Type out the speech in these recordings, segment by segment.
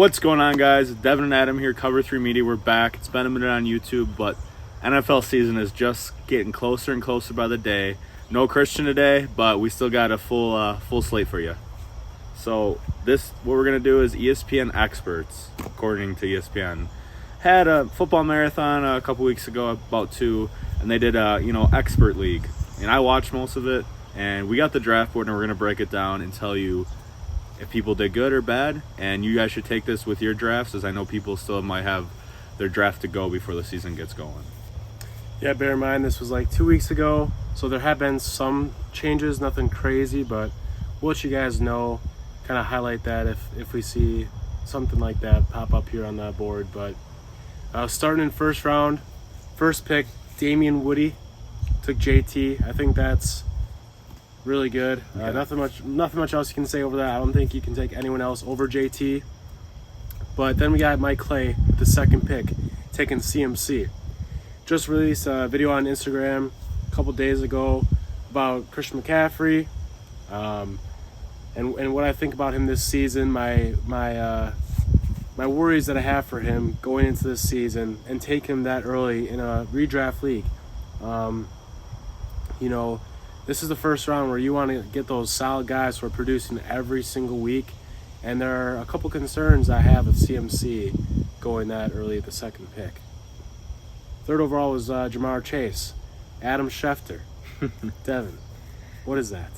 What's going on, guys? Devin and Adam here, Cover 3 Media. We're back. It's been a minute on YouTube, but NFL season is just getting closer and closer by the day. No Christian today, but we still got a full slate for you. So what we're going to do is ESPN experts, according to ESPN, had a football marathon a couple weeks ago, about 2, and they did a expert league. And I watched most of it, and we got the draft board, and we're going to break it down and tell you if people did good or bad. And you guys should take this with your drafts, as I know people still might have their draft to go before the season gets going. Yeah, bear in mind this was like 2 weeks ago, so there have been some changes, nothing crazy, but we'll let you guys know, kind of highlight that if we see something like that pop up here on the board. But starting in first round, first pick, Damien Woody took JT. I think that's really good. Nothing much else you can say over that. I don't think you can take anyone else over JT. But then we got Mike Clay with the second pick, taking CMC. Just released a video on Instagram a couple days ago about Christian McCaffrey, and what I think about him this season. My worries that I have for him going into this season and take him that early in a redraft league. This is the first round where you want to get those solid guys who are producing every single week. And there are a couple concerns I have with CMC going that early at the second pick. Third overall was Jamar Chase, Adam Schefter. Devin, what is that?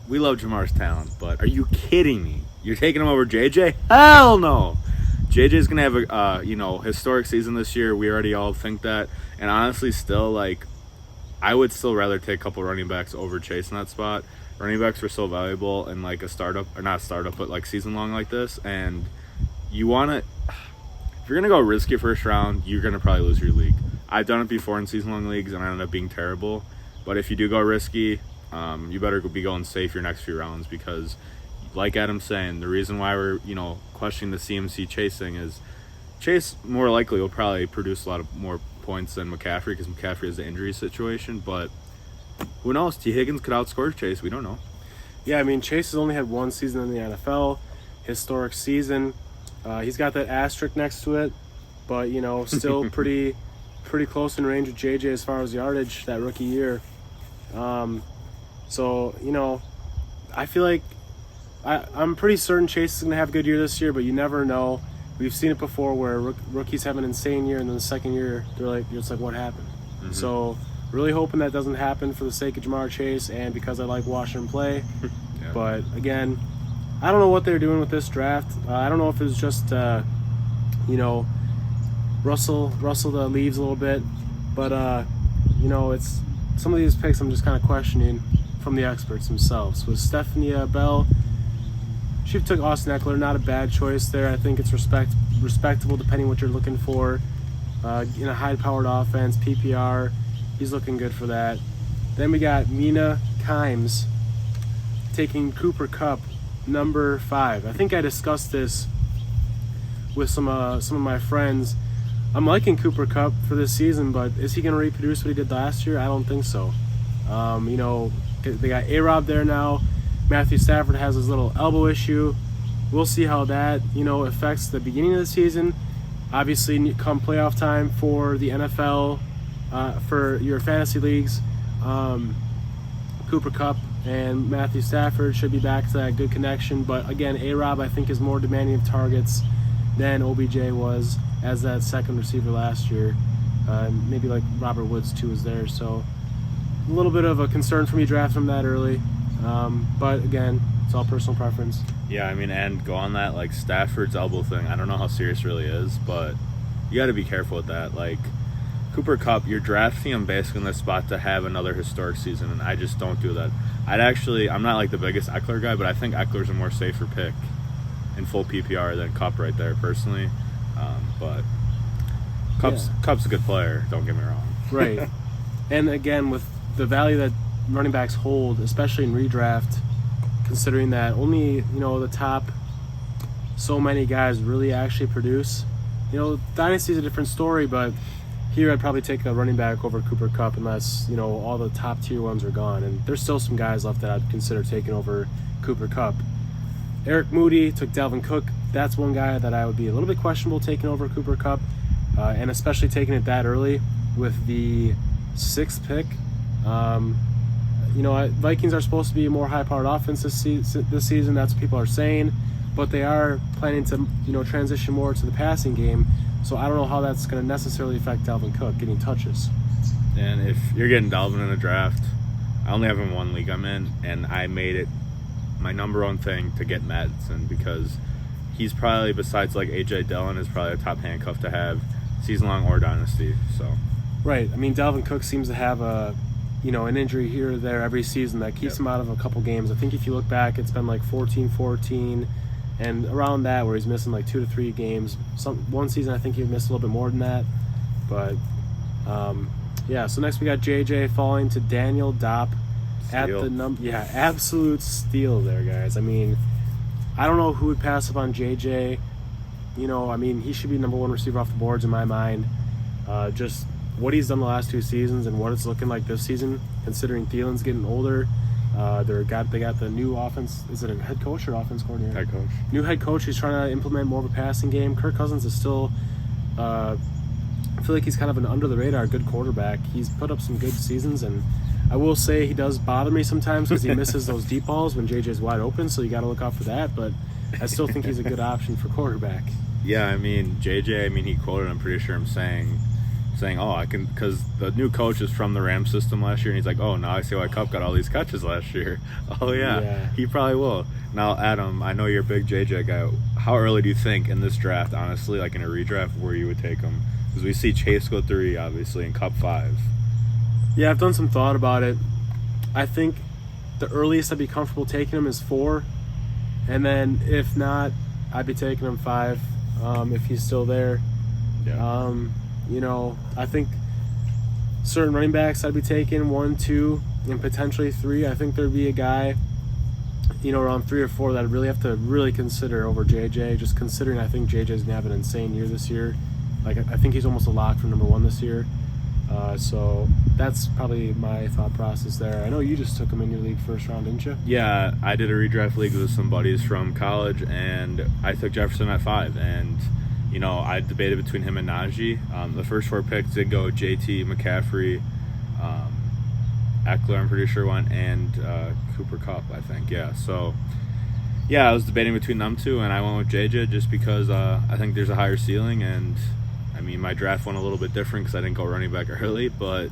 We love Jamar's talent, but are you kidding me? You're taking him over JJ? Hell no! JJ's going to have a historic season this year. We already all think that. And honestly, still, I would still rather take a couple running backs over Chase in that spot. Running backs were so valuable in a startup, or not startup, but season long like this. And you want to, if you're going to go risky first round, you're going to probably lose your league. I've done it before in season long leagues and I ended up being terrible. But if you do go risky, you better be going safe your next few rounds, because like Adam's saying, the reason why we're, questioning the CMC Chase thing is Chase more likely will probably produce a lot of more points than McCaffrey, because McCaffrey has the injury situation. But who knows? T. Higgins could outscore Chase. We don't know. Yeah, I mean, Chase has only had one season in the NFL, historic season. He's got that asterisk next to it, but still pretty close in range with JJ as far as yardage that rookie year. So I feel like I'm pretty certain Chase is going to have a good year this year, but you never know. We've seen it before where rookies have an insane year, and then the second year it's like, what happened? Mm-hmm. So really hoping that doesn't happen for the sake of Jamar Chase and because I like watching him play. Yeah. But again, I don't know what they're doing with this draft. I don't know if it's just rustle the leaves a little bit, but it's some of these picks I'm just kind of questioning from the experts themselves. With Stephanie Bell, she took Austin Eckler, not a bad choice there. I think it's respectable depending what you're looking for. In a high-powered offense, PPR, he's looking good for that. Then we got Mina Kimes taking Cooper Kupp, number 5. I think I discussed this with some of my friends. I'm liking Cooper Kupp for this season, but is he going to reproduce what he did last year? I don't think so. They got A-Rob there now. Matthew Stafford has his little elbow issue. We'll see how that, affects the beginning of the season. Obviously, come playoff time for the NFL, for your fantasy leagues, Cooper Kupp and Matthew Stafford should be back to that good connection. But again, A-Rob, I think, is more demanding of targets than OBJ was as that second receiver last year. Maybe like Robert Woods, too, is there. So a little bit of a concern for me drafting him that early. But again, it's all personal preference. Yeah, I mean, and go on that Stafford's elbow thing. I don't know how serious it really is, but you got to be careful with that. Cooper Kupp, you're drafting him basically in the spot to have another historic season, and I just don't do that. I'm not the biggest Eckler guy, but I think Eckler's a more safer pick in full PPR than Kupp right there, personally. But Kupp's a good player, don't get me wrong. Right. And again, with the value that running backs hold, especially in redraft, considering that only the top so many guys really actually produce. Dynasty is a different story, but here I'd probably take a running back over Cooper Kupp unless all the top tier ones are gone, and there's still some guys left that I'd consider taking over Cooper Kupp. Eric Moody took Dalvin Cook that's one guy that I would be a little bit questionable taking over Cooper Kupp, and especially taking it that early with the 6th pick. Vikings are supposed to be a more high-powered offense this season. That's what people are saying, but they are planning to transition more to the passing game. So I don't know how that's going to necessarily affect Dalvin Cook getting touches. And if you're getting Dalvin in a draft, I only have him in one league I'm in, and I made it my number one thing to get Madison because he's probably, besides like A.J. Dillon, is probably a top handcuff to have season-long or dynasty. So right. I mean, Dalvin Cook seems to have an injury here or there every season that keeps him out of a couple games. I think if you look back, it's been like 14-14 and around that where he's missing like 2 to 3 games. One season I think he missed a little bit more than that. But, so next we got JJ falling to Daniel Dopp at the number. Yeah, absolute steal there, guys. I mean, I don't know who would pass up on JJ. He should be number 1 receiver off the boards in my mind. Just what he's done the last 2 seasons and what it's looking like this season, considering Thielen's getting older. They got the new offense. Is it a head coach or offense coordinator? Head coach. New head coach. He's trying to implement more of a passing game. Kirk Cousins is still, I feel like he's kind of an under the radar good quarterback. He's put up some good seasons, and I will say he does bother me sometimes because he misses those deep balls when JJ's wide open. So you got to look out for that. But I still think he's a good option for quarterback. Yeah, I mean JJ. He quoted. I'm pretty sure I'm saying, oh, I can, because the new coach is from the Rams system last year, and he's like, oh, now I see why Kupp got all these catches last year. Oh, yeah, he probably will. Now, Adam, I know you're a big JJ guy. How early do you think in this draft, honestly, like in a redraft, where you would take him? Because we see Chase go 3, obviously, and Kupp 5. Yeah, I've done some thought about it. I think the earliest I'd be comfortable taking him is 4, and then if not, I'd be taking him 5 if he's still there. Yeah. I think certain running backs I'd be taking 1, 2, and potentially 3. I think there'd be a guy, around 3 or 4 that I'd really have to consider over JJ, just considering I think JJ's going to have an insane year this year. Like, I think he's almost a lock for number 1 this year. So that's probably my thought process there. I know you just took him in your league first round, didn't you? Yeah, I did a redraft league with some buddies from college, and I took Jefferson at 5, and I debated between him and Najee. The first 4 picks did go JT, McCaffrey, Eckler, I'm pretty sure went, and Cooper Kupp, I think. Yeah, so I was debating between them 2, and I went with JJ just because I think there's a higher ceiling, and my draft went a little bit different because I didn't go running back early, but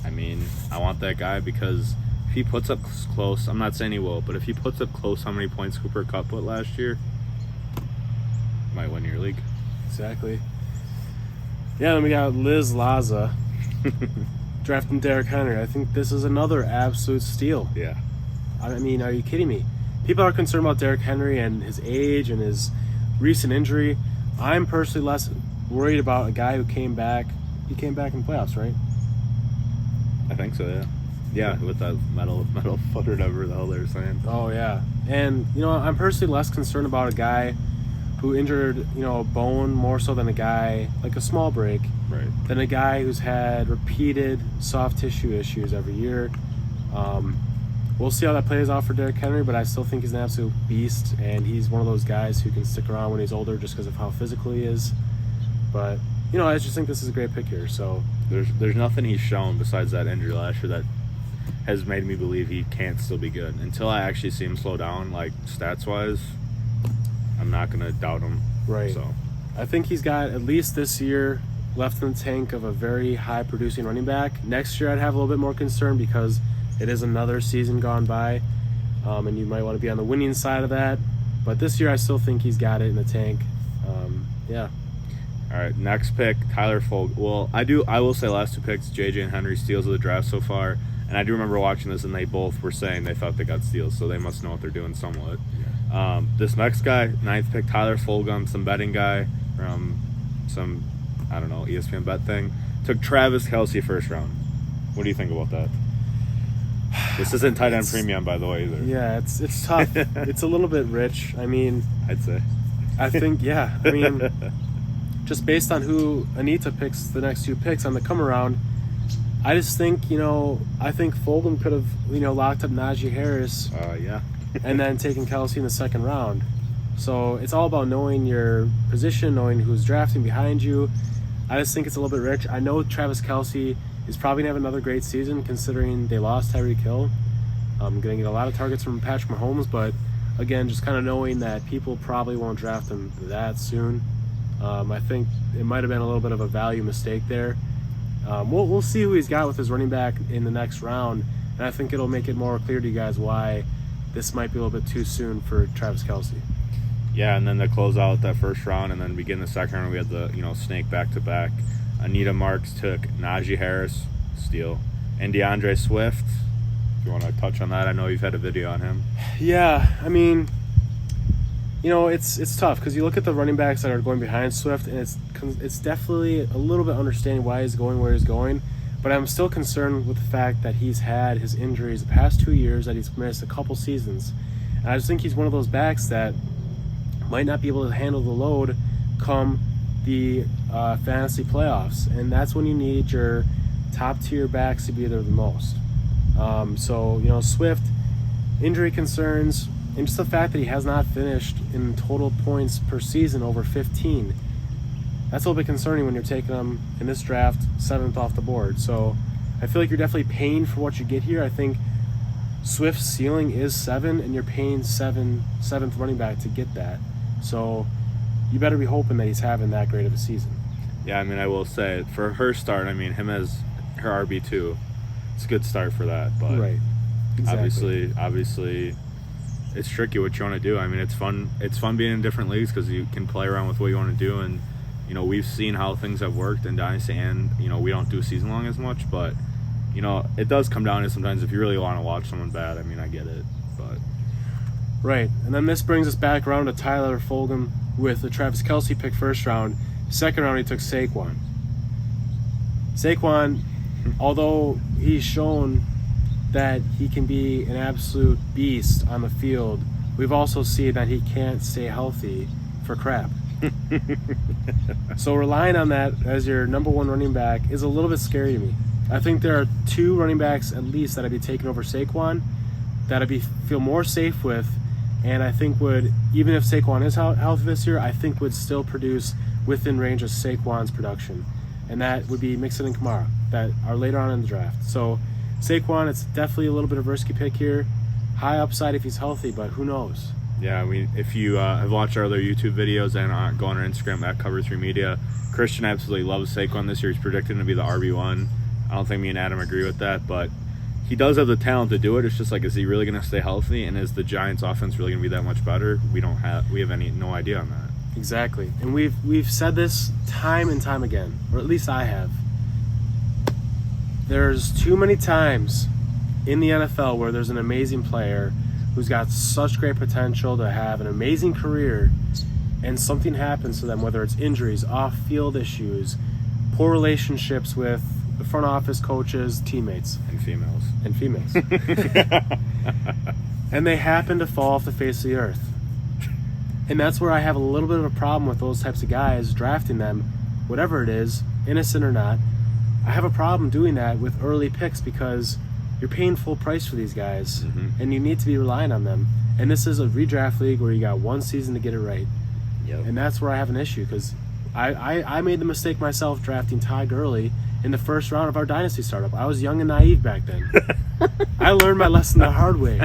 I want that guy because if he puts up close, I'm not saying he will, but if he puts up close how many points Cooper Kupp put last year, might win your league. Exactly. Yeah, then we got Liz Laza drafting Derrick Henry. I think this is another absolute steal. Yeah. Are you kidding me? People are concerned about Derrick Henry and his age and his recent injury. I'm personally less worried about a guy who came back. He came back in playoffs, right? I think so, yeah. Yeah, with that metal foot or whatever the hell they were saying. Oh, yeah. And, I'm personally less concerned about a guy who injured, a bone more so than a guy, like a small break, right, than a guy who's had repeated soft tissue issues every year. We'll see how that plays out for Derrick Henry, but I still think he's an absolute beast, and he's one of those guys who can stick around when he's older just because of how physical he is. But, I just think this is a great pick here. So there's nothing he's shown besides that injury last year that has made me believe he can't still be good. Until I actually see him slow down, like stats-wise, I'm not going to doubt him. Right. So I think he's got at least this year left in the tank of a very high-producing running back. Next year I'd have a little bit more concern because it is another season gone by, and you might want to be on the winning side of that. But this year I still think he's got it in the tank. Yeah. All right, next pick, Tyler Fulghum. Well, I will say last 2 picks, JJ and Henry, steals of the draft so far. And I do remember watching this, and they both were saying they thought they got steals, so they must know what they're doing somewhat. Yeah. This next guy, 9th pick, Tyler Fulghum, some betting guy from some, I don't know, ESPN bet thing. Took Travis Kelce first round. What do you think about that? This isn't tight end premium, by the way, either. Yeah, it's tough. It's a little bit rich. I'd say. I think, yeah. Just based on who Anita picks the next 2 picks on the come around, I just think, I think Fulghum could have, locked up Najee Harris. Yeah. And then taken Kelce in the 2nd round. So it's all about knowing your position, knowing who's drafting behind you. I just think it's a little bit rich. I know Travis Kelce is probably going to have another great season considering they lost Tyreek Hill. Going to get a lot of targets from Patrick Mahomes, but again, just kind of knowing that people probably won't draft him that soon. I think it might have been a little bit of a value mistake there. We'll see who he's got with his running back in the next round, and I think it'll make it more clear to you guys why this might be a little bit too soon for Travis Kelce. Yeah, and then to close out that first round and then begin the second round, we had the snake back-to-back. Anita Marks took Najee Harris, steal, and DeAndre Swift. You want to touch on that? I know you've had a video on him. Yeah, I mean, it's tough because you look at the running backs that are going behind Swift, and it's definitely a little bit understanding why he's going where he's going, but I'm still concerned with the fact that he's had his injuries the past 2 years, that he's missed a couple seasons, and I just think he's one of those backs that might not be able to handle the load come the fantasy playoffs, and that's when you need your top-tier backs to be there the most. Swift, injury concerns, and just the fact that he has not finished in total points per season over 15. That's a little bit concerning when you're taking him in this draft 7th off the board. So I feel like you're definitely paying for what you get here. I think Swift's ceiling is 7, and you're paying 7th running back to get that. So you better be hoping that he's having that great of a season. Yeah, I mean, I will say, for her start, I mean, him as her RB2, it's a good start for that. But right. Exactly. Obviously, it's tricky what you want to do. I mean, it's fun being in different leagues because you can play around with what you want to do. And, we've seen how things have worked in Dynasty, and, we don't do season long as much. But, it does come down to sometimes if you really want to watch someone bad. I mean, I get it. But right. And then this brings us back around to Tyler Fulghum with the Travis Kelce pick first round. Second round, he took Saquon. Saquon, although he's shown that he can be an absolute beast on the field, we've also seen that he can't stay healthy for crap. So relying on that as your number one running back is a little bit scary to me. I think there are 2 running backs at least that I'd be taking over Saquon that I'd feel more safe with, and I think would, even if Saquon is healthy this year, I think would still produce within range of Saquon's production. And that would be Mixon and Kamara that are later on in the draft. So Saquon, it's definitely a little bit of a risky pick here. High upside if he's healthy, but who knows? Yeah, I mean, if you have watched our other YouTube videos and go on our Instagram at Cover3Media, Christian absolutely loves Saquon this year. He's predicted to be the RB1. I don't think me and Adam agree with that, but he does have the talent to do it. It's just like, is he really going to stay healthy? And is the Giants' offense really going to be that much better? We have no idea on that. Exactly. And we've said this time and time again, or at least I have. There's too many times in the NFL where there's an amazing player who's got such great potential to have an amazing career, and something happens to them, whether it's injuries, off-field issues, poor relationships with the front office, coaches, teammates. And females. And they happen to fall off the face of the earth. And that's where I have a little bit of a problem with those types of guys, drafting them, whatever it is, innocent or not. I have a problem doing that with early picks because you're paying full price for these guys, and you need to be relying on them. And this is a redraft league where you got 1 season to get it right. Yep. And that's where I have an issue because I made the mistake myself drafting Ty Gurley in the first round of our Dynasty startup. I was young and naive back then. I learned my lesson the hard way.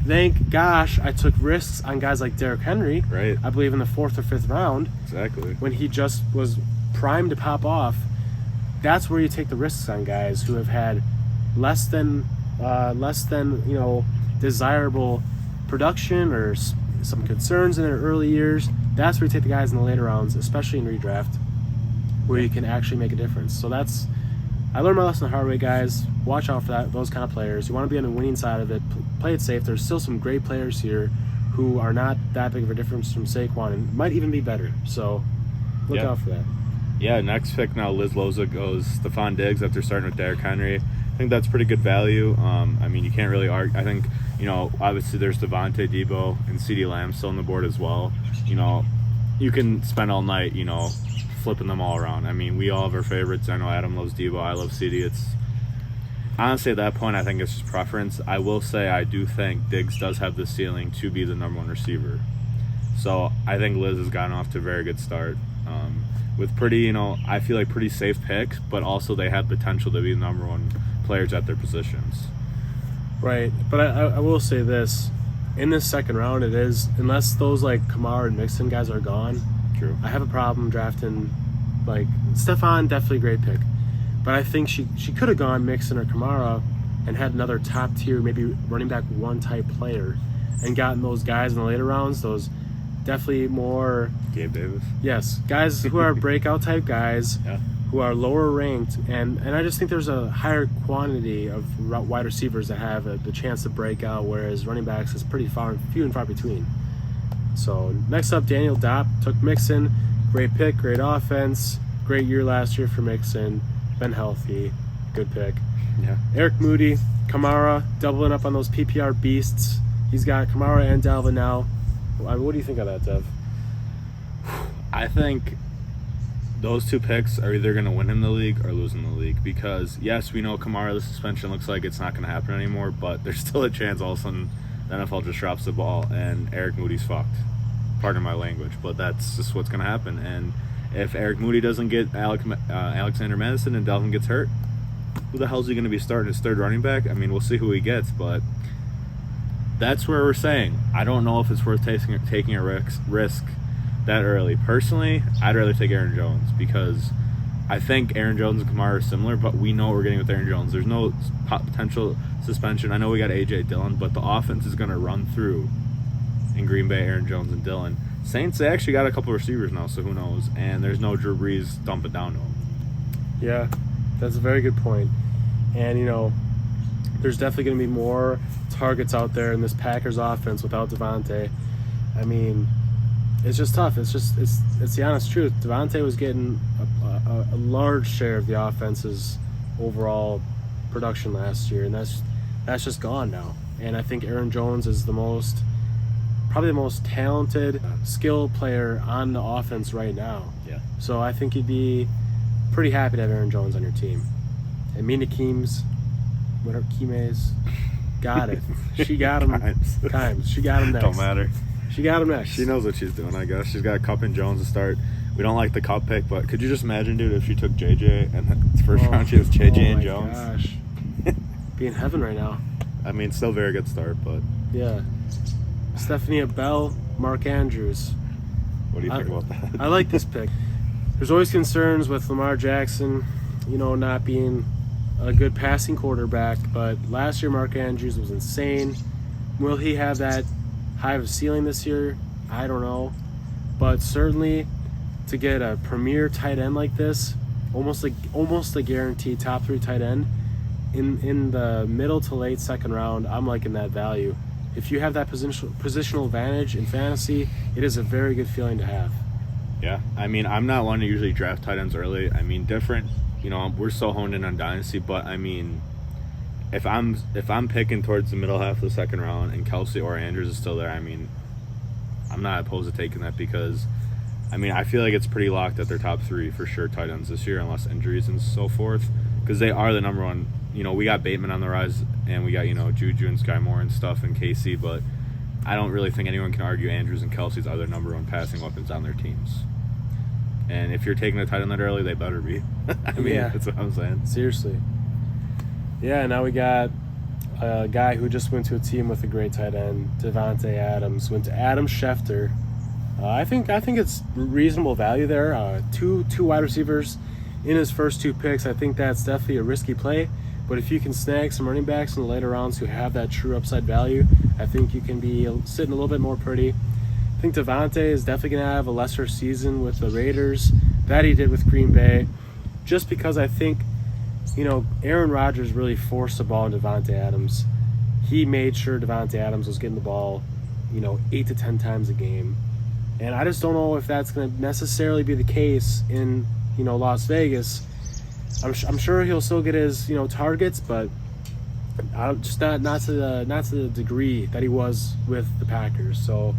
Thank gosh I took risks on guys like Derrick Henry, right? I believe in the 4th or 5th round. Exactly. When he just was primed to pop off. That's where you take the risks on guys who have had less than desirable production or some concerns in their early years. That's where you take the guys in the later rounds, especially in redraft, where you can actually make a difference. So I learned my lesson the hard way, guys. Watch out for those kind of players. You want to be on the winning side of it. Play it safe. There's still some great players here who are not that big of a difference from Saquon and might even be better. So look out for that. Yeah, next pick now, Liz Loza goes Stephon Diggs after starting with Derrick Henry. I think that's pretty good value. I mean, you can't really argue. I think, obviously there's Devontae, Debo, and CeeDee Lamb still on the board as well. You can spend all night, flipping them all around. I mean, we all have our favorites. I know Adam loves Debo. I love CeeDee. It's honestly, at that point, I think it's just preference. I will say I do think Diggs does have the ceiling to be the number 1 receiver. So I think Liz has gotten off to a very good start. With pretty, I feel like pretty safe picks, but also they have potential to be the number one players at their positions. Right, but I will say this. In this second round, it is, unless those like Kamara and Mixon guys are gone, True. I have a problem drafting, like, Stephon, definitely great pick. But I think she could have gone Mixon or Kamara and had another top tier, maybe running back one type player and gotten those guys in the later rounds, those definitely more... Gabe Davis. Yes, guys who are breakout type guys, Yeah. who are lower ranked, and I just think there's a higher quantity of wide receivers that have the chance to break out, whereas running backs is pretty few and far between. So next up, Daniel Dopp took Mixon. Great pick, great offense, great year last year for Mixon. Been healthy, good pick. Yeah. Eric Moody, Kamara, doubling up on those PPR beasts. He's got Kamara and Dalvin now. What do you think of that, Dev? I think those two picks are either going to win in the league or lose in the league because, yes, we know Kamara, the suspension looks like it's not going to happen anymore, but there's still a chance all of a sudden the NFL just drops the ball and Eric Moody's fucked. Pardon my language, but that's just what's going to happen. And if Eric Moody doesn't get Alexander Madison and Dalvin gets hurt, who the hell is he going to be starting his third running back? I mean, we'll see who he gets, but that's where we're saying I don't know if it's worth taking a risk that early. Personally, I'd rather take Aaron Jones because I think Aaron Jones and Kamara are similar, but we know what we're getting with Aaron Jones. There's no potential suspension. I know we got A.J. Dillon, but the offense is going to run through in Green Bay, Aaron Jones and Dillon. Saints, they actually got a couple of receivers now, so who knows? And there's no Drew Brees dump it down to him. Yeah, that's a very good point. And, there's definitely going to be more targets out there in this Packers offense without Devontae. I mean, it's just tough. It's the honest truth. Devontae was getting a large share of the offense's overall production last year, and that's just gone now. And I think Aaron Jones is probably the most talented skill player on the offense right now. Yeah. So I think you'd be pretty happy to have Aaron Jones on your team. And Mina Keems, whatever Keemes, got it. She got him. Kimes. She got him next. Don't matter. She got him next. She knows what she's doing, I guess. She's got Kupp and Jones to start. We don't like the Kupp pick, but could you just imagine, dude, if she took JJ and the first round she has JJ and Jones? Oh my gosh. Be in heaven right now. I mean, still very good start, but Yeah. Stephanie Bell, Mark Andrews. what do you think about that? I like this pick. There's always concerns with Lamar Jackson, not being a good passing quarterback, but last year Mark Andrews was insane. Will he have that high of a ceiling this year? I don't know. But certainly to get a premier tight end like this, almost a guaranteed top 3 tight end in the middle to late second round, I'm liking that value. If you have that positional advantage in fantasy, it is a very good feeling to have. Yeah, I mean, I'm not one to usually draft tight ends early. I mean, different, we're so honed in on Dynasty, but I mean, if I'm picking towards the middle half of the second round and Kelsey or Andrews is still there, I mean, I'm not opposed to taking that because, I mean, I feel like it's pretty locked at their top 3 for sure tight ends this year, unless injuries and so forth, because they are the number one. We got Bateman on the rise, and we got, Juju and Sky Moore and stuff and KC, but I don't really think anyone can argue Andrews and Kelsey's are their number one passing weapons on their teams. And if you're taking a tight end that early, they better be. I mean, That's what I'm saying. Seriously. Yeah, now we got a guy who just went to a team with a great tight end, Devontae Adams, went to Adam Schefter. I think it's reasonable value there. Two wide receivers in his first 2 picks. I think that's definitely a risky play. But if you can snag some running backs in the later rounds who have that true upside value, I think you can be sitting a little bit more pretty. I think Devontae is definitely going to have a lesser season with the Raiders that he did with Green Bay, just because I think, Aaron Rodgers really forced the ball on Devontae Adams. He made sure Devontae Adams was getting the ball, 8 to 10 times a game. And I just don't know if that's going to necessarily be the case in, Las Vegas. I'm sure he'll still get his targets, but just not to the degree that he was with the Packers. So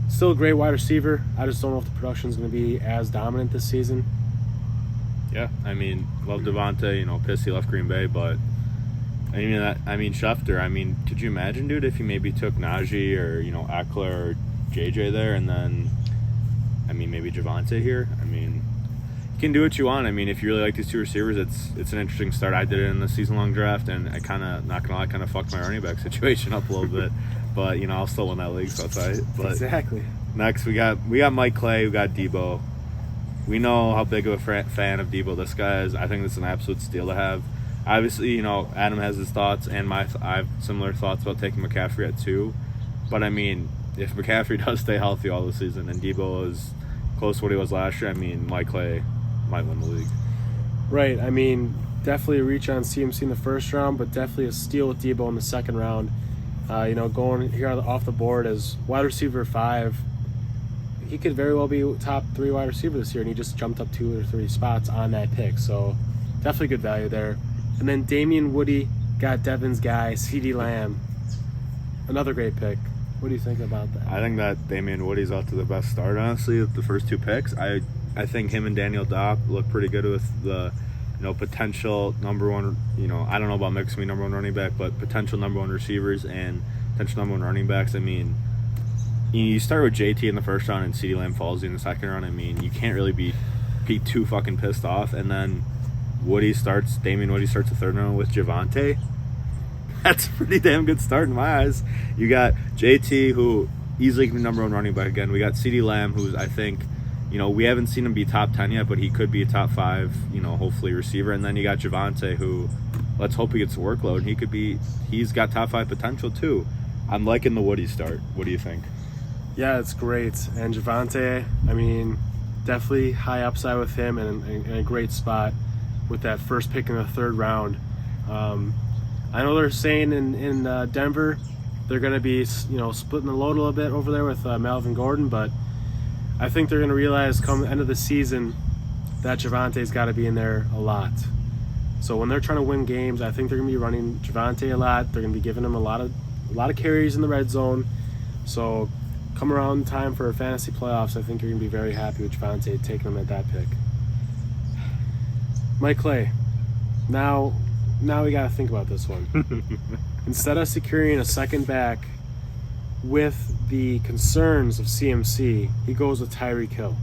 still a great wide receiver. I just don't know if the production is going to be as dominant this season. Yeah, I mean, love Devontae. Pissed he left Green Bay, but Schefter. I mean, could you imagine, dude, if he maybe took Najee or Eckler or JJ there, and then, I mean, maybe Javonte here. I mean, you can do what you want. I mean, if you really like these two receivers, it's an interesting start. I did it in the season-long draft, and I kind of, not gonna lie, kind of fucked my running back situation up a little bit. But, you know, I'll still win that league, so that's all right. But exactly. Next, we got Mike Clay, we got Debo. We know how big of a fan of Debo this guy is. I think it's an absolute steal to have. Obviously, you know, Adam has his thoughts, and I have similar thoughts about taking McCaffrey at 2. But, I mean, if McCaffrey does stay healthy all the season and Debo is close to what he was last year, I mean, Mike Clay might win the league. Right. I mean, definitely a reach on CMC in the first round, but definitely a steal with Debo in the second round. You know, going here off the board as wide receiver 5, he could very well be top 3 wide receiver this year, and he just jumped up 2 or 3 spots on that pick. So definitely good value there. And then Damien Woody got Devin's guy, CeeDee Lamb. Another great pick. What do you think about that? I think that Damien Woody's out to the best start, honestly, with the first 2 picks. I think him and Daniel Dopp look pretty good with the, you know, potential number 1, you know, I don't know about mixing me number 1 running back, but potential number 1 receivers and potential number 1 running backs. I mean, you start with JT in the first round and CeeDee Lamb falls in the second round. I mean, you can't really be too fucking pissed off. And then Damien Woody starts the third round with Javonte. That's a pretty damn good start in my eyes. You got JT, who easily can be number 1 running back again. We got CeeDee Lamb, who's, I think, you know, we haven't seen him be top 10 yet, but he could be a top 5, you know, hopefully receiver. And then you got Javonte, who, let's hope he gets the workload. He's got top 5 potential too. I'm liking the Woody start. What do you think? Yeah, it's great. And Javonte, I mean, definitely high upside with him and a great spot with that first pick in the third round. I know they're saying in Denver they're going to be, you know, splitting the load a little bit over there with Melvin Gordon, but I think they're going to realize come the end of the season that Javonte's got to be in there a lot. So when they're trying to win games, I think they're going to be running Javonte a lot. They're going to be giving him a lot of carries in the red zone. So come around time for fantasy playoffs, I think you're going to be very happy with Javonte taking him at that pick. Mike Clay. Now we got to think about this one. Instead of securing a second back with the concerns of CMC, he goes with Tyreek Hill.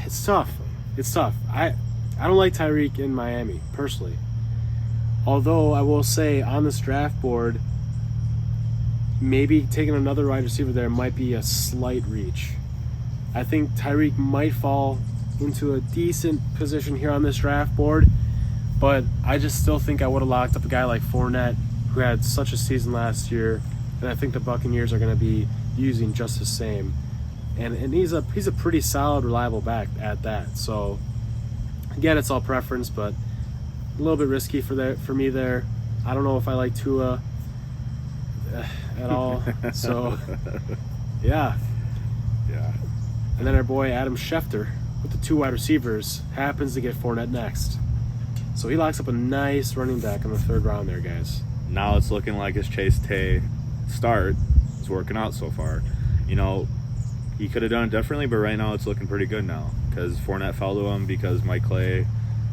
It's tough. I don't like Tyreek in Miami, personally. Although I will say on this draft board, maybe taking another wide receiver there might be a slight reach. I think Tyreek might fall into a decent position here on this draft board, but I just still think I would have locked up a guy like Fournette, who had such a season last year, and I think the Buccaneers are going to be using just the same. And he's a pretty solid, reliable back at that. So again, it's all preference, but a little bit risky for me there. I don't know if I like Tua at all. So yeah. And then our boy Adam Schefter with the 2 wide receivers happens to get Fournette next. So he locks up a nice running back in the third round there, guys. Now it's looking like his Chase Tay start is working out so far. You know, he could have done it differently, but right now it's looking pretty good now because Fournette fell to him because Mike Clay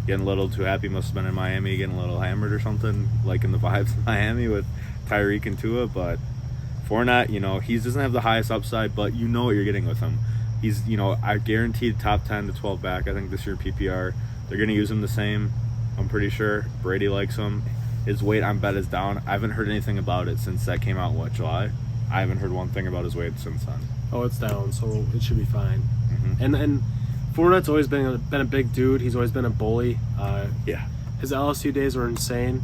getting a little too happy, must have been in Miami, getting a little hammered or something, like in the vibes of Miami with Tyreek and Tua. But Fournette, you know, he doesn't have the highest upside, but you know what you're getting with him. He's, you know, I guaranteed top 10 to 12 back, I think, this year in PPR. They're going to use him the same, I'm pretty sure. Brady likes him. His weight on bet is down. I haven't heard anything about it since that came out in, July? I haven't heard one thing about his weight since then. Oh, it's down, so it should be fine. Mm-hmm. And Fournette's always been a big dude. He's always been a bully. Yeah. His LSU days were insane,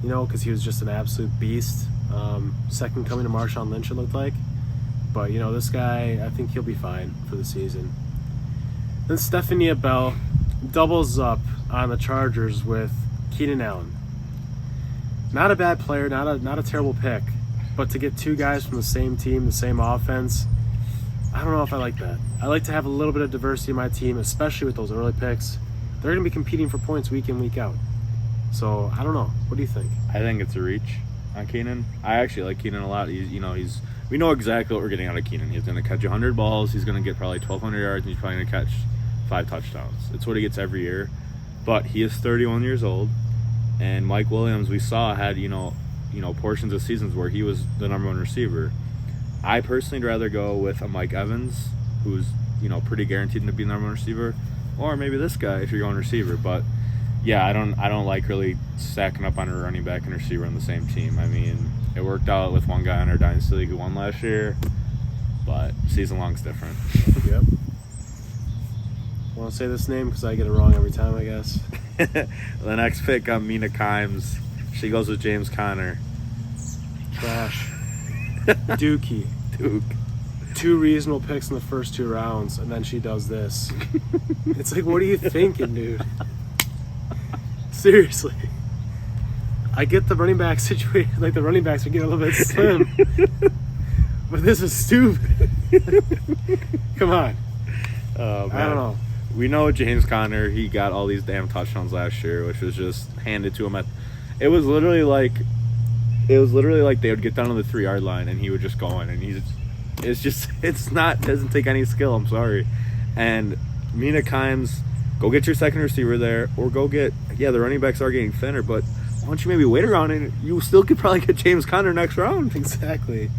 you know, because he was just an absolute beast. Second coming to Marshawn Lynch, it looked like. But, you know, this guy, I think he'll be fine for the season. Then Stephanie Bell doubles up on the Chargers with Keenan Allen. Not a bad player, not a terrible pick. But to get 2 guys from the same team, the same offense, I don't know if I like that. I like to have a little bit of diversity in my team, especially with those early picks. They're going to be competing for points week in, week out. So, I don't know. What do you think? I think it's a reach on Keenan. I actually like Keenan a lot. We know exactly what we're getting out of Keenan. He's going to catch 100 balls. He's going to get probably 1,200 yards, and he's probably going to catch 5 touchdowns. It's what he gets every year. But he is 31 years old, and Mike Williams, we saw, had, you know, portions of seasons where he was the number 1 receiver. I personally would rather go with a Mike Evans, who's, pretty guaranteed to be the number one receiver, or maybe this guy if you're going receiver. But yeah, I don't like really stacking up on a running back and receiver on the same team. I mean, it worked out with one guy in our Dynasty League who won last year, but season long's different. Yep. I want to say this name because I get it wrong every time, I guess. The next pick, Mina Kimes. She goes with James Conner. Trash. Dookie. Duke. 2 reasonable picks in the first 2 rounds, and then she does this. It's like, what are you thinking, dude? Seriously. I get the running back situation, like the running backs are getting a little bit slim. But this is stupid. Come on. Oh, man. I don't know. We know James Conner, he got all these damn touchdowns last year, which was just handed to him it was literally like they would get down to the 3-yard line and he would just go in, and doesn't take any skill, I'm sorry. And Mina Kimes, go get your second receiver there, or go get, the running backs are getting thinner, but why don't you maybe wait around and you still could probably get James Conner next round. Exactly.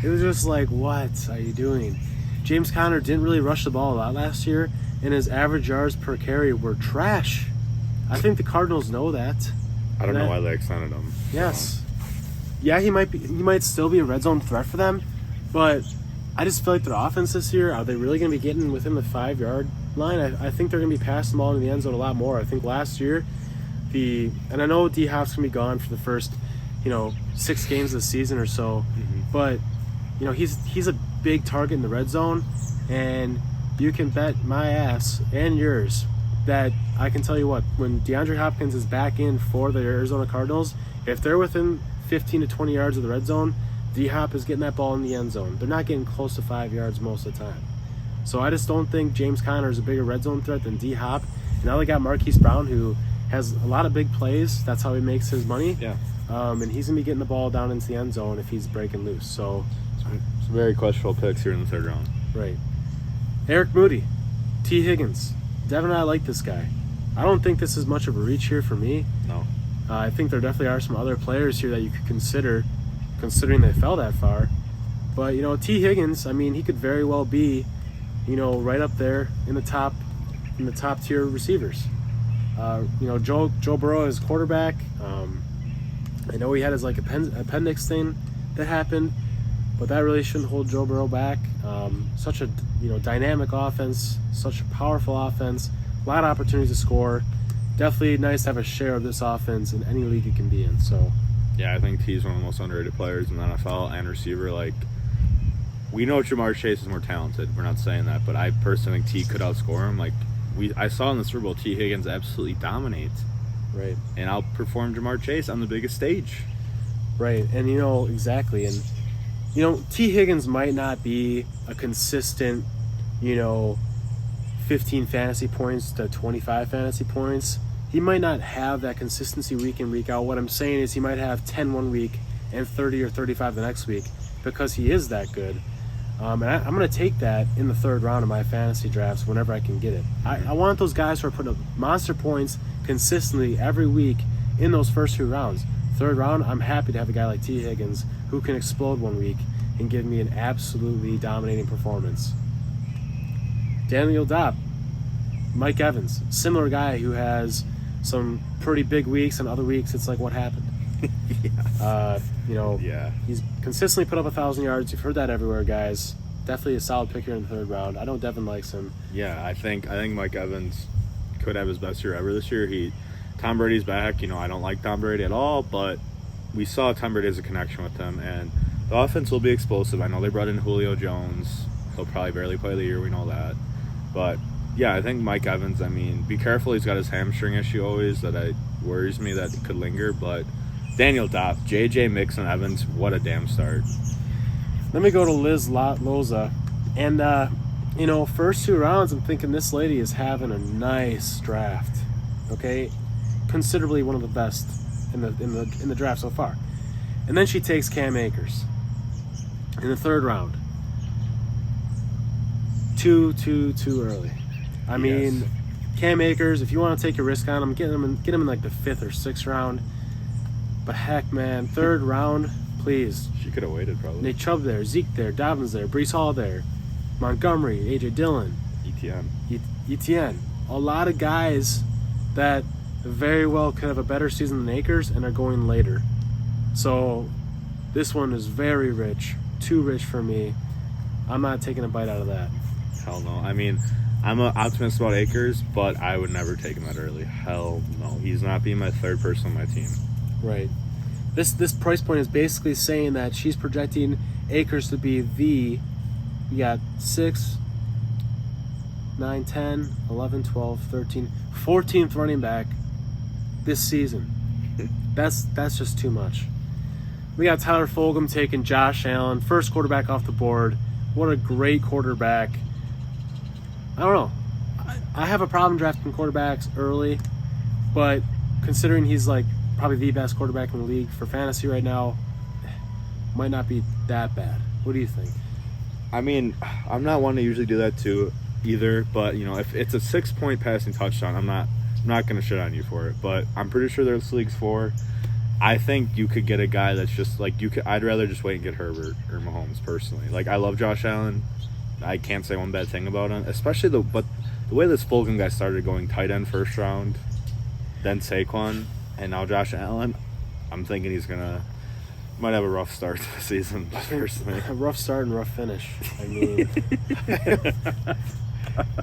It was just like, what are you doing? James Conner didn't really rush the ball a lot last year, and his average yards per carry were trash. I think the Cardinals know that. I don't know why they extended him. Yes. Yeah, he might still be a red zone threat for them, but I just feel like their offense this year, are they really going to be getting within the 5-yard line? I think they're going to be passing the ball in the end zone a lot more. I think last year, and I know D-Hop's going to be gone for the first, 6 games of the season or so, but, he's a big target in the red zone, and you can bet my ass and yours that I can tell you what, when DeAndre Hopkins is back in for the Arizona Cardinals, if they're within 15 to 20 yards of the red zone, D-Hop is getting that ball in the end zone. They're not getting close to 5 yards most of the time. So I just don't think James Conner is a bigger red zone threat than D-Hop. And now they got Marquis Brown, who has a lot of big plays. That's how he makes his money. Yeah. And he's going to be getting the ball down into the end zone if he's breaking loose. So, some very questionable picks here in the 3rd round. Right. Eric Moody, T. Higgins. Devin and I like this guy. I don't think this is much of a reach here for me. No. I think there definitely are some other players here that you could consider, considering they fell that far. But, T. Higgins, I mean, he could very well be, right up there in the top tier receivers. Joe Burrow is quarterback. I know he had his appendix thing that happened, but that really shouldn't hold Joe Burrow back. Such a dynamic offense, such a powerful offense, a lot of opportunities to score. Definitely nice to have a share of this offense in any league you can be in. So, yeah, I think T's one of the most underrated players in the NFL and receiver. Like, we know Jamar Chase is more talented. We're not saying that, but I personally think T could outscore him. Like, I saw in the Super Bowl, T. Higgins absolutely dominate. Right. And outperform Jamar Chase on the biggest stage. Right, and exactly. And, T. Higgins might not be a consistent, 15 fantasy points to 25 fantasy points. He might not have that consistency week in, week out. What I'm saying is he might have 10 one week and 30 or 35 the next week because he is that good. And I'm going to take that in the 3rd round of my fantasy drafts whenever I can get it. I want those guys who are putting up monster points consistently every week in those first 2 rounds. 3rd round, I'm happy to have a guy like T. Higgins who can explode one week and give me an absolutely dominating performance. Daniel Dobb, Mike Evans, similar guy who has some pretty big weeks, and other weeks it's like, what happened? He's consistently put up 1,000 yards. You've heard that everywhere, guys. Definitely a solid pick here in the 3rd round. I know Devin likes him. Yeah, I think Mike Evans could have his best year ever this year. Tom Brady's back. I don't like Tom Brady at all, but we saw Tom Brady has a connection with him, and the offense will be explosive. I know they brought in Julio Jones. He'll probably barely play the year. We know that. But, yeah, I think Mike Evans, be careful. He's got his hamstring issue always that worries me that it could linger. But Daniel Dobb, J.J. Mixon, Evans, what a damn start. Let me go to Liz Laza. And, first 2 rounds, I'm thinking this lady is having a nice draft. Okay? Considerably one of the best in the draft so far. And then she takes Cam Akers in the 3rd round. Too early. I mean, Cam Akers, if you want to take a risk on him, get him in like the 5th or 6th round. But heck, man, 3rd round, Please. She could have waited, probably. Nick Chubb there, Zeke there, Dobbins there, Breece Hall there, Montgomery, A.J. Dillon. ETN. A lot of guys that very well could have a better season than Akers and are going later. So this one is very rich. Too rich for me. I'm not taking a bite out of that. Hell no. I mean, I'm an optimist about Akers, but I would never take him that early. Hell no. He's not being my third person on my team. Right. This price point is basically saying that she's projecting Akers to be we got 6, 9, 10, 11, 12, 13, 14th running back this season. That's just too much. We got Tyler Fulghum taking Josh Allen, first quarterback off the board. What a great quarterback. I don't know. I have a problem drafting quarterbacks early, but considering he's like probably the best quarterback in the league for fantasy right now, might not be that bad. What do you think? I mean, I'm not one to usually do that too either, but you know, if it's a 6-point passing touchdown, I'm not going to shit on you for it, but I'm pretty sure this league's for. I think you could get a guy that's just like I'd rather just wait and get Herbert or Mahomes personally. Like, I love Josh Allen. I can't say one bad thing about him, especially the way this Fulghum guy started going tight end first round, then Saquon, and now Josh Allen. I'm thinking he's might have a rough start to the season personally. A rough start and rough finish. I mean,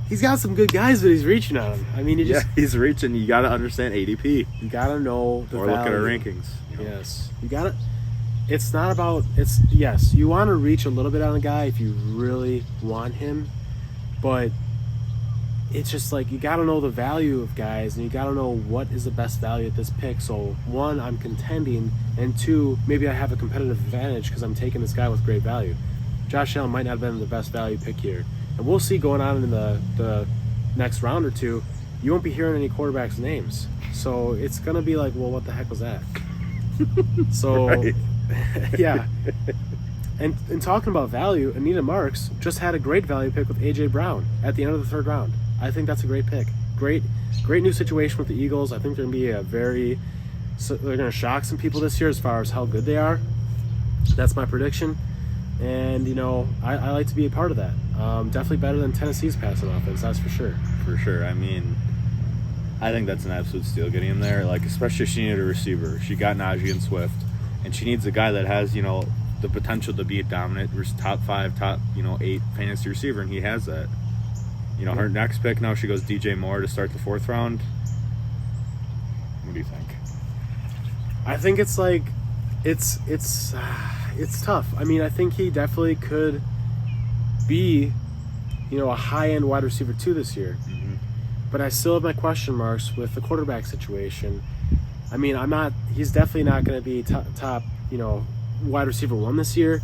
he's got some good guys, but he's reaching on them. I mean, he's reaching. You got to understand ADP. You got to know the value. Look at our rankings. You know? Yes, you got to. It's not about. Yes, you want to reach a little bit on a guy if you really want him, but it's just like you got to know the value of guys, and you got to know what is the best value at this pick. So 1, I'm contending, and 2, maybe I have a competitive advantage because I'm taking this guy with great value. Josh Allen might not have been the best value pick here. And we'll see going on in the next round or two, you won't be hearing any quarterbacks' names. So it's going to be like, well, what the heck was that? So, right. Yeah. And talking about value, Anita Marks just had a great value pick with A.J. Brown at the end of the 3rd round. I think that's a great pick. Great new situation with the Eagles. I think they're going to be they're going to shock some people this year as far as how good they are. That's my prediction. And, you know, I like to be a part of that. Definitely better than Tennessee's passing offense, that's for sure. For sure. I mean, I think that's an absolute steal getting him there. Like, especially if she needed a receiver. She got Najee and Swift. And she needs a guy that has, you know, the potential to be a dominant top 5, top, 8 fantasy receiver, and he has that. You know, her next pick now, she goes DJ Moore to start the 4th round. What do you think? I think it's like it's tough. I mean, I think he definitely could be, a high-end wide receiver too this year. Mm-hmm. But I still have my question marks with the quarterback situation. I mean, he's definitely not going to be top, wide receiver 1 this year.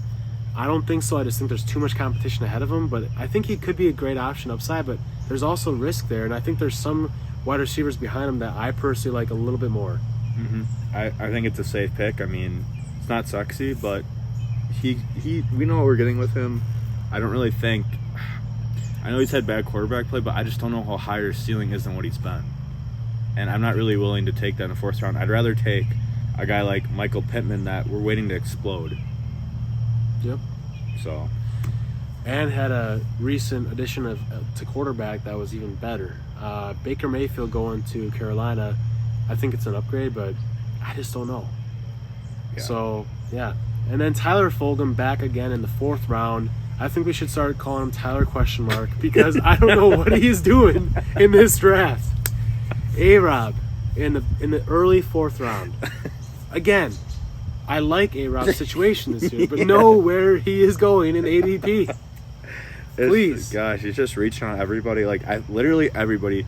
I don't think so. I just think there's too much competition ahead of him. But I think he could be a great option upside. But there's also risk there. And I think there's some wide receivers behind him that I personally like a little bit more. Mm-hmm. I think it's a safe pick. I mean, it's not sexy, but we know what we're getting with him. I don't really think... I know he's had bad quarterback play, but I just don't know how higher his ceiling is than what he's been. And I'm not really willing to take that in the 4th round. I'd rather take a guy like Michael Pittman that we're waiting to explode. Yep. So. And had a recent addition to quarterback that was even better. Baker Mayfield going to Carolina, I think it's an upgrade, but I just don't know. Yeah. So, yeah. And then Tyler Fulghum back again in the 4th round. I think we should start calling him Tyler ? Because I don't know what he's doing in this draft. A-Rob in the early 4th round. Again, I like A-Rob's situation this year, but know where he is going in ADP. Please. Gosh, he's just reaching on everybody. Like, literally everybody.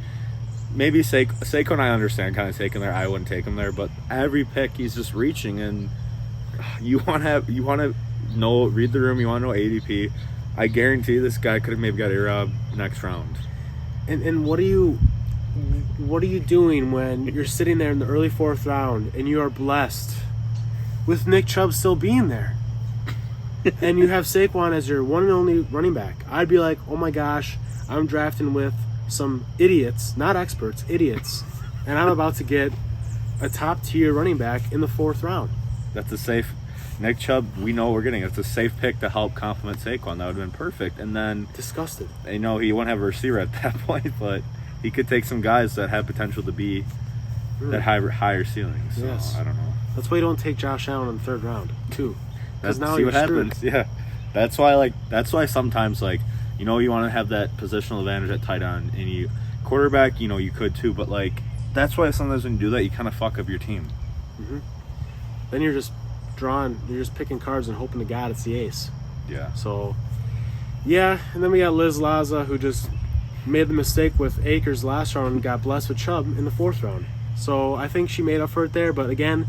Maybe Saquon, I understand kind of taking there. I wouldn't take him there, but every pick he's just reaching, and you want to read the room. You want to know ADP. I guarantee this guy could have maybe got A-Rob next round. And what are you doing when you're sitting there in the early 4th round and you are blessed with Nick Chubb still being there? And you have Saquon as your one and only running back. I'd be like, oh my gosh, I'm drafting with some idiots, not experts, idiots, and I'm about to get a top-tier running back in the 4th round. That's a safe Nick Chubb, we know we're getting. It's a safe pick to help complement Saquon. That would have been perfect. And then Disgusted. he won't have a receiver at that point, but he could take some guys that have potential to be that higher ceiling. So Yes. I don't know. That's why you don't take Josh Allen in the third round, too. Because now see you're what screwed. happens. Yeah, that's why sometimes you want to have that positional advantage at tight end, and you quarterback, you could too, but that's why sometimes when you do that, you kind of fuck up your team. Mm-hmm. Then you're just picking cards and hoping to God it's the ace. Yeah. So, yeah, and then we got Liz Laza, who just made the mistake with Akers last round and got blessed with Chubb in the fourth round. So I think she made up for it there, but again,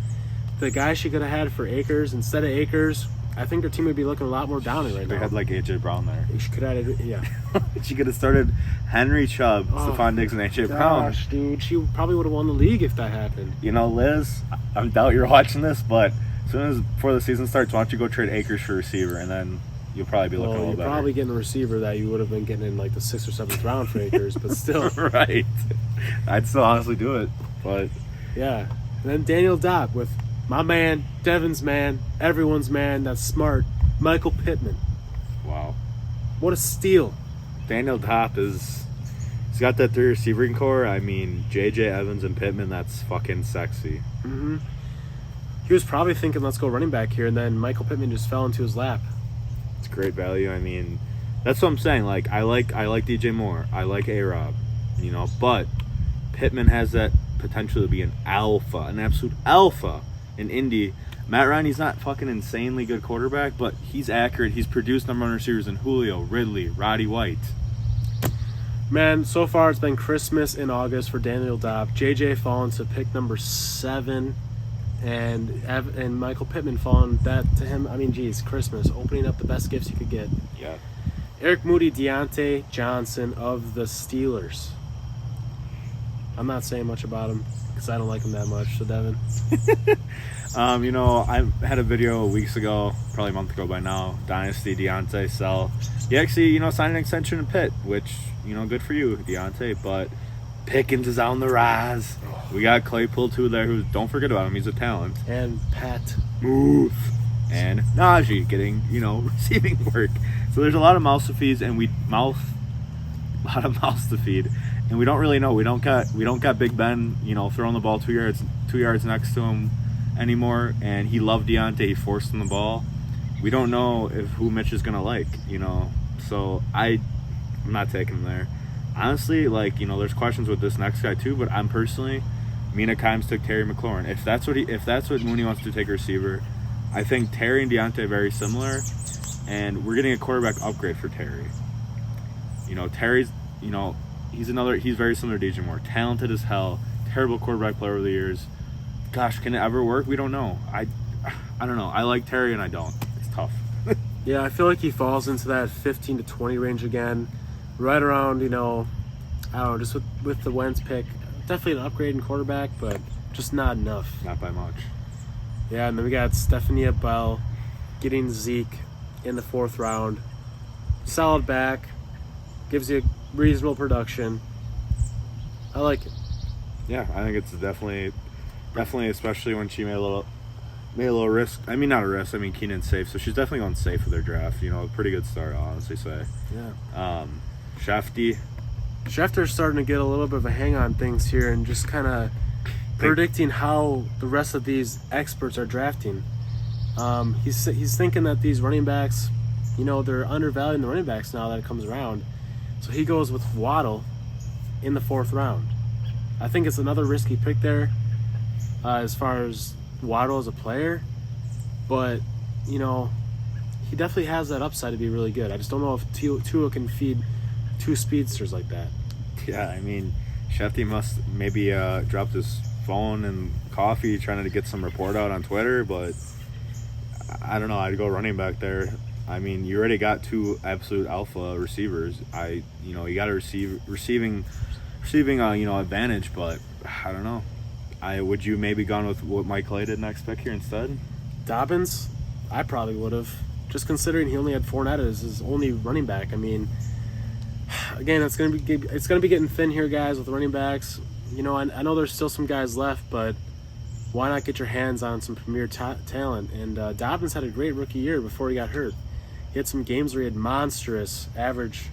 the guy she could have had for Akers instead of Akers, I think her team would be looking a lot more downy right now. They had AJ Brown there. She could have added, yeah. She could have started Henry Chubb, Stephon Diggs, and AJ Brown. Gosh, dude, she probably would have won the league if that happened. Liz, I doubt you're watching this, but as soon as before the season starts, why don't you go trade Akers for a receiver, and then you'll probably be looking a little better. You're probably getting a receiver that you would have been getting in the 6th or 7th round for Akers, but still. Right. I'd still honestly do it, but... Yeah. And then Daniel Dopp with my man, Devin's man, everyone's man, that's smart, Michael Pittman. Wow. What a steal. Daniel Dopp he's got that 3 receiving core. I mean, JJ, Evans, and Pittman, that's fucking sexy. Mm-hmm. He was probably thinking, let's go running back here, and then Michael Pittman just fell into his lap. It's great value. I mean, that's what I'm saying. I like DJ Moore. I like A-Rob, but Pittman has that potential to be an absolute alpha in Indy. Matt Ryan, he's not fucking insanely good quarterback, but he's accurate. He's produced number 1 receivers in Julio, Ridley, Roddy White. Man, so far it's been Christmas in August for Daniel Dopp. JJ fallen to pick number 7, and Michael Pittman fallen that to him. I mean, geez, Christmas, opening up the best gifts you could get. Yeah. Eric Moody, Deontay Johnson of the Steelers. I'm not saying much about him because I don't like him that much. So, Devin? I had a video weeks ago, probably a month ago by now, Dynasty, Deontay, sell. He actually, signed an extension in Pitt, which, good for you, Deontay, but Pickens is on the rise. We got Claypool, too, there, who, don't forget about him, he's a talent. And Pat. Move. And Najee getting, receiving work. So there's a lot of mouths to feed, and we don't really know. We don't got Big Ben, throwing the ball 2 yards next to him anymore. And he loved Deontay. He forced him the ball. We don't know who Mitch is gonna like, So I'm not taking him there. Honestly, there's questions with this next guy too. But I'm personally, Mina Kimes took Terry McLaurin. If that's what Mooney wants to take a receiver, I think Terry and Deontay are very similar, and we're getting a quarterback upgrade for Terry. Terry's, he's very similar to DJ Moore. Talented as hell, terrible quarterback player over the years. Gosh, can it ever work? We don't know. I don't know. I like Terry and I don't. It's tough. Yeah, I feel like he falls into that 15 to 20 range again. Right around, I don't know, just with the Wentz pick. Definitely an upgrade in quarterback, but just not enough. Not by much. Yeah, and then we got Stephanie Bell getting Zeke in the 4th round. Solid back. Gives you reasonable production. I like it. Yeah, I think it's definitely, especially when she made a little risk. I mean, not a risk. I mean, Keenan's safe, so she's definitely going safe with her draft. A pretty good start, I'll honestly say. Yeah. Schefter's starting to get a little bit of a hang on things here and just kind of predicting how the rest of these experts are drafting. He's thinking that these running backs, they're undervaluing the running backs now that it comes around. So he goes with Waddle in the 4th round. I think it's another risky pick there as far as Waddle as a player. But, he definitely has that upside to be really good. I just don't know if Tua can feed 2 speedsters like that. Yeah, I mean, Shefty must maybe dropped his phone and coffee trying to get some report out on Twitter, but I don't know. I'd go running back there. I mean, you already got 2 absolute alpha receivers. You got a receiving advantage, but I don't know. Would you maybe gone with what Mike Clay did next pick here instead? Dobbins, I probably would have. Just considering he only had Fournette as his only running back. I mean, again, it's gonna be getting thin here, guys, with running backs. I know there's still some guys left, but why not get your hands on some premier talent? And Dobbins had a great rookie year before he got hurt. He had some games where he had monstrous average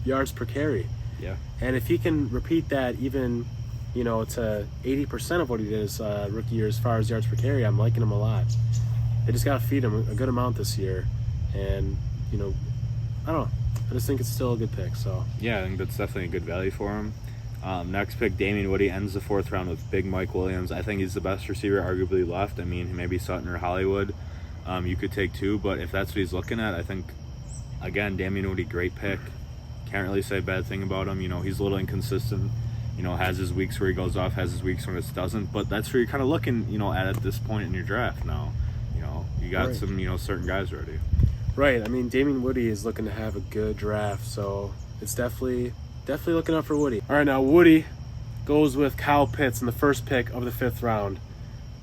yards per carry. Yeah. And if he can repeat that even, to 80% of what he did his rookie year as far as yards per carry, I'm liking him a lot. They just got to feed him a good amount this year. And, I don't know. I just think it's still a good pick. So yeah, I think that's definitely a good value for him. Next pick, Damien Woody ends the 4th round with Big Mike Williams. I think he's the best receiver arguably left. I mean, maybe Sutton or Hollywood. You could take 2, but if that's what he's looking at, I think, again, Damien Woody, great pick. Can't really say a bad thing about him. He's a little inconsistent. Has his weeks where he goes off, has his weeks when it doesn't. But that's where you're kind of looking, at this point in your draft now. You got some, certain guys ready. Right. I mean, Damien Woody is looking to have a good draft, so it's definitely looking up for Woody. All right, now Woody goes with Kyle Pitts in the first pick of the 5th round.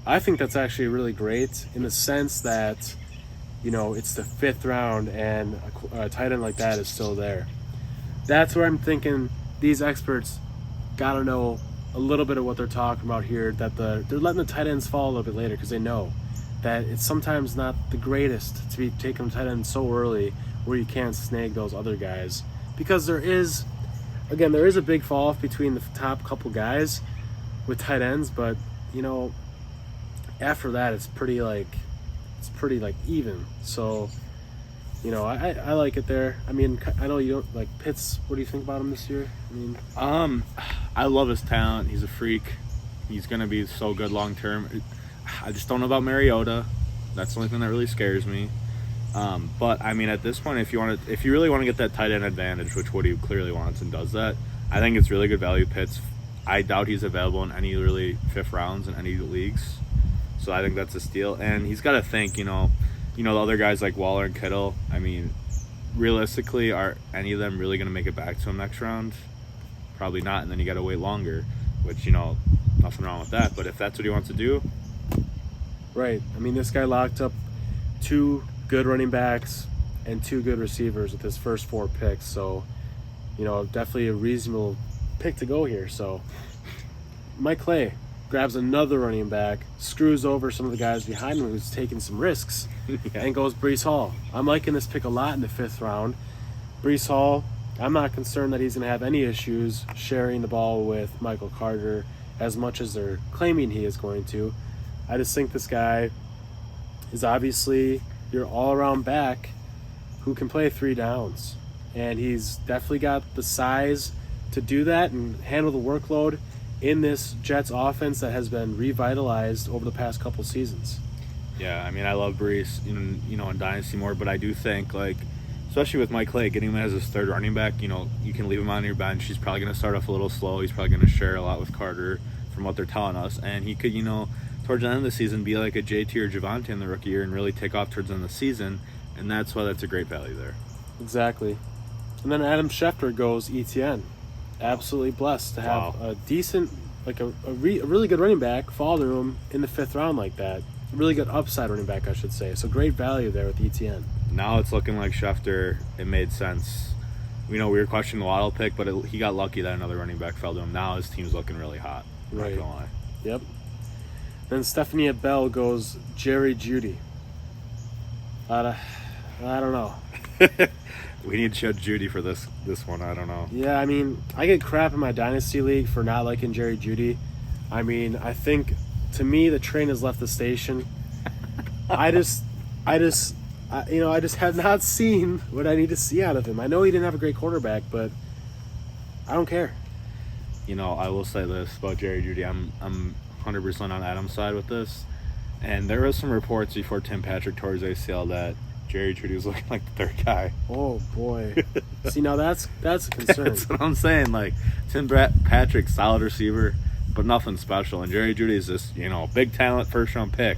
I think that's actually really great in the sense that, it's the 5th round and a tight end like that is still there. That's where I'm thinking these experts got to know a little bit of what they're talking about here, that they're letting the tight ends fall a little bit later because they know that it's sometimes not the greatest to be taking tight ends so early where you can't snag those other guys. Because there is a big fall off between the top couple guys with tight ends, but, after that it's pretty even. So, I like it there. I mean, I know you don't like Pitts. What do you think about him this year? I mean, I love his talent. He's a freak. He's going to be so good long term. I just don't know about Mariota. That's the only thing that really scares me. But I mean, at this point, if you really want to get that tight end advantage, which Woody clearly wants and does that, I think it's really good value. Pitts. I doubt he's available in any really 5th rounds in any leagues, so I think that's a steal. And he's got to think, the other guys like Waller and Kittle. I mean, realistically, are any of them really going to make it back to him next round? Probably not. And then you got to wait longer, which nothing wrong with that. But if that's what he wants to do. Right. I mean, this guy locked up 2 good running backs and 2 good receivers with his first 4 picks. So, definitely a reasonable pick to go here. So, Mike Clay grabs another running back, screws over some of the guys behind him who's taking some risks, and goes Breece Hall. I'm liking this pick a lot in the 5th round. Breece Hall, I'm not concerned that he's going to have any issues sharing the ball with Michael Carter as much as they're claiming he is going to. I just think this guy is obviously your all-around back who can play 3 downs. And he's definitely got the size to do that and handle the workload in this Jets offense that has been revitalized over the past couple seasons. Yeah, I mean, I love Breece, in Dynasty more, but I do think, especially with Mike Clay, getting him as his 3rd running back, you can leave him on your bench. He's probably going to start off a little slow. He's probably going to share a lot with Carter from what they're telling us. And he could, towards the end of the season, be like a JT or Javonte in the rookie year and really take off towards the end of the season. And that's why that's a great value there. Exactly. And then Adam Schefter goes ETN. Absolutely blessed to have a decent, a really good running back fall to him in the 5th round like that. A really good upside running back, I should say. So great value there with ETN. Now it's looking like Schefter, it made sense. We were questioning the Waddle pick, but he got lucky that another running back fell to him. Now his team's looking really hot. Right. Not gonna lie. Yep. Then Stephanie Bell goes Jerry Jeudy. I don't know. We need to show Judy for this one. I don't know. Yeah, I mean, I get crap in my Dynasty League for not liking Jerry Jeudy. I mean, I think, to me, the train has left the station. I just have not seen what I need to see out of him. I know he didn't have a great quarterback, but I don't care. I will say this about Jerry Jeudy. I'm 100% on Adam's side with this. And there was some reports before Tim Patrick tore his ACL that Jerry Jeudy was looking like the 3rd guy. Oh, boy. See, now that's a concern. That's what I'm saying. Tim Patrick, solid receiver, but nothing special. And Jerry Jeudy is this, big talent, 1st-round pick.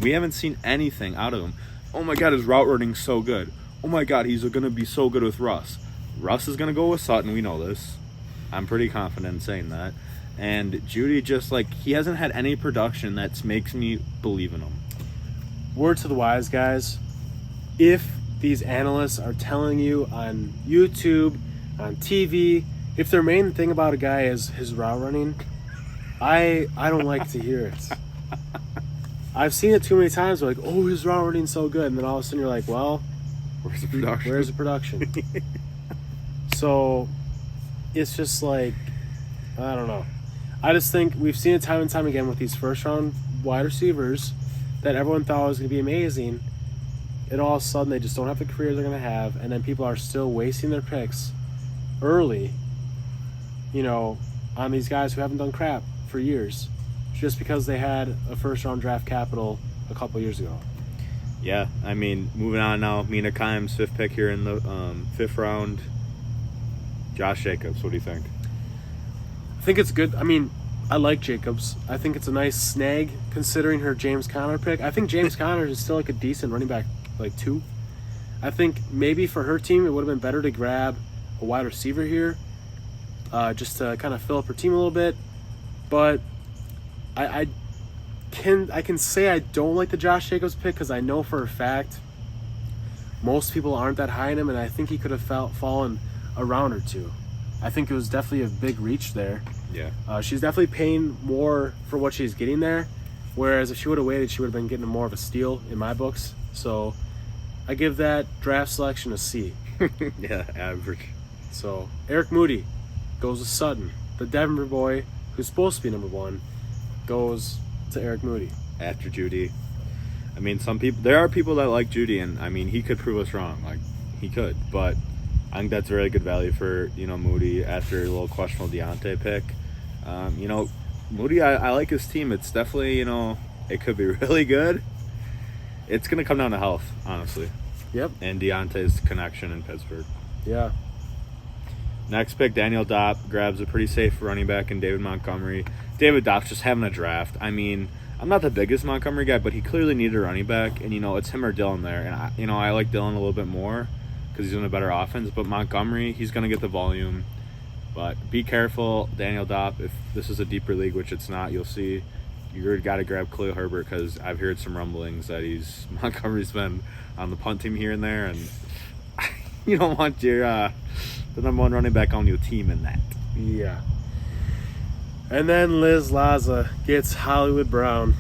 We haven't seen anything out of him. Oh, my God, his route running's so good. Oh, my God, he's going to be so good with Russ. Russ is going to go with Sutton. We know this. I'm pretty confident in saying that. And Jeudy just, he hasn't had any production that makes me believe in him. Word to the wise, guys. If these analysts are telling you on YouTube, on TV, if their main thing about a guy is his route running, I don't like to hear it. I've seen it too many times. Like, oh, his route running so good, and then all of a sudden you're like, well, Where's the production? Where's the production? So it's just like, I don't know. I just think we've seen it time and time again with these first-round wide receivers that everyone thought was going to be amazing, and all of a sudden they just don't have the career they're going to have, and then people are still wasting their picks early, on these guys who haven't done crap for years, just because they had a first-round draft capital a couple years ago. Yeah, I mean, moving on now, Mina Kimes, 5th pick here in the 5th round. Josh Jacobs, what do you think? I think it's good. I mean, I like Jacobs. I think it's a nice snag considering her James Conner pick. I think James Conner is still like a decent running back, like 2. I think maybe for her team it would have been better to grab a wide receiver here, just to kind of fill up her team a little bit. But I can say I don't like the Josh Jacobs pick because I know for a fact most people aren't that high in him, and I think he could have fallen a round or 2. I think it was definitely a big reach there. Yeah. She's definitely paying more for what she's getting there, whereas if she would have waited, she would have been getting more of a steal in my books. So I give that draft selection a C. Yeah, average. So Eric Moody goes to Sutton. The Denver boy, who's supposed to be number 1, goes to Eric Moody. After Judy. I mean, there are people that like Judy, and I mean, he could prove us wrong. Like, he could, but I think that's a really good value for, Moody after a little questionable Deontay pick. Moody, I like his team. It's definitely, it could be really good. It's going to come down to health, honestly. Yep. And Deontay's connection in Pittsburgh. Yeah. Next pick, Daniel Dopp grabs a pretty safe running back in David Montgomery. David Dopp's just having a draft. I mean, I'm not the biggest Montgomery guy, but he clearly needed a running back, and, it's him or Dillon there. And, I like Dillon a little bit more because he's doing a better offense. But Montgomery, he's going to get the volume. But be careful, Daniel Dopp. If this is a deeper league, which it's not, you'll see you've got to grab Khalil Herbert because I've heard some rumblings that Montgomery's been on the punt team here and there, and you don't want your the number 1 running back on your team in that. Yeah. And then Liz Laza gets Hollywood Brown.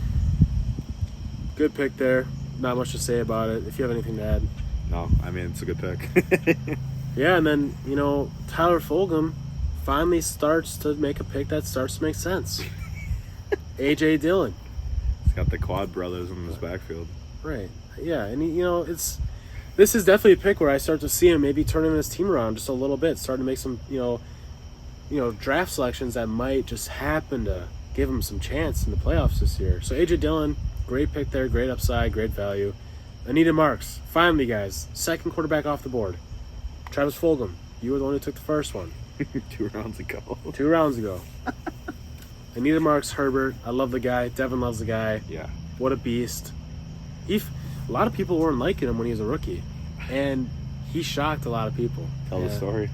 Good pick there. Not much to say about it. If you have anything to add. No, I mean, it's a good pick. Yeah, and then, Tyler Fulghum finally starts to make a pick that starts to make sense. A.J. Dillon. He's got the Quad brothers in his backfield. Right. Yeah, and, this is definitely a pick where I start to see him maybe turning his team around just a little bit, starting to make some, draft selections that might just happen to give him some chance in the playoffs this year. So A.J. Dillon, great pick there, great upside, great value. Anita Marks, finally, guys, 2nd quarterback off the board. Travis Fulghum, you were the one who took the first one. 2 rounds ago. 2 rounds ago. Anita Marks, Herbert, I love the guy. Devin loves the guy. Yeah. What a beast. A lot of people weren't liking him when he was a rookie, and he shocked a lot of people. Tell the story.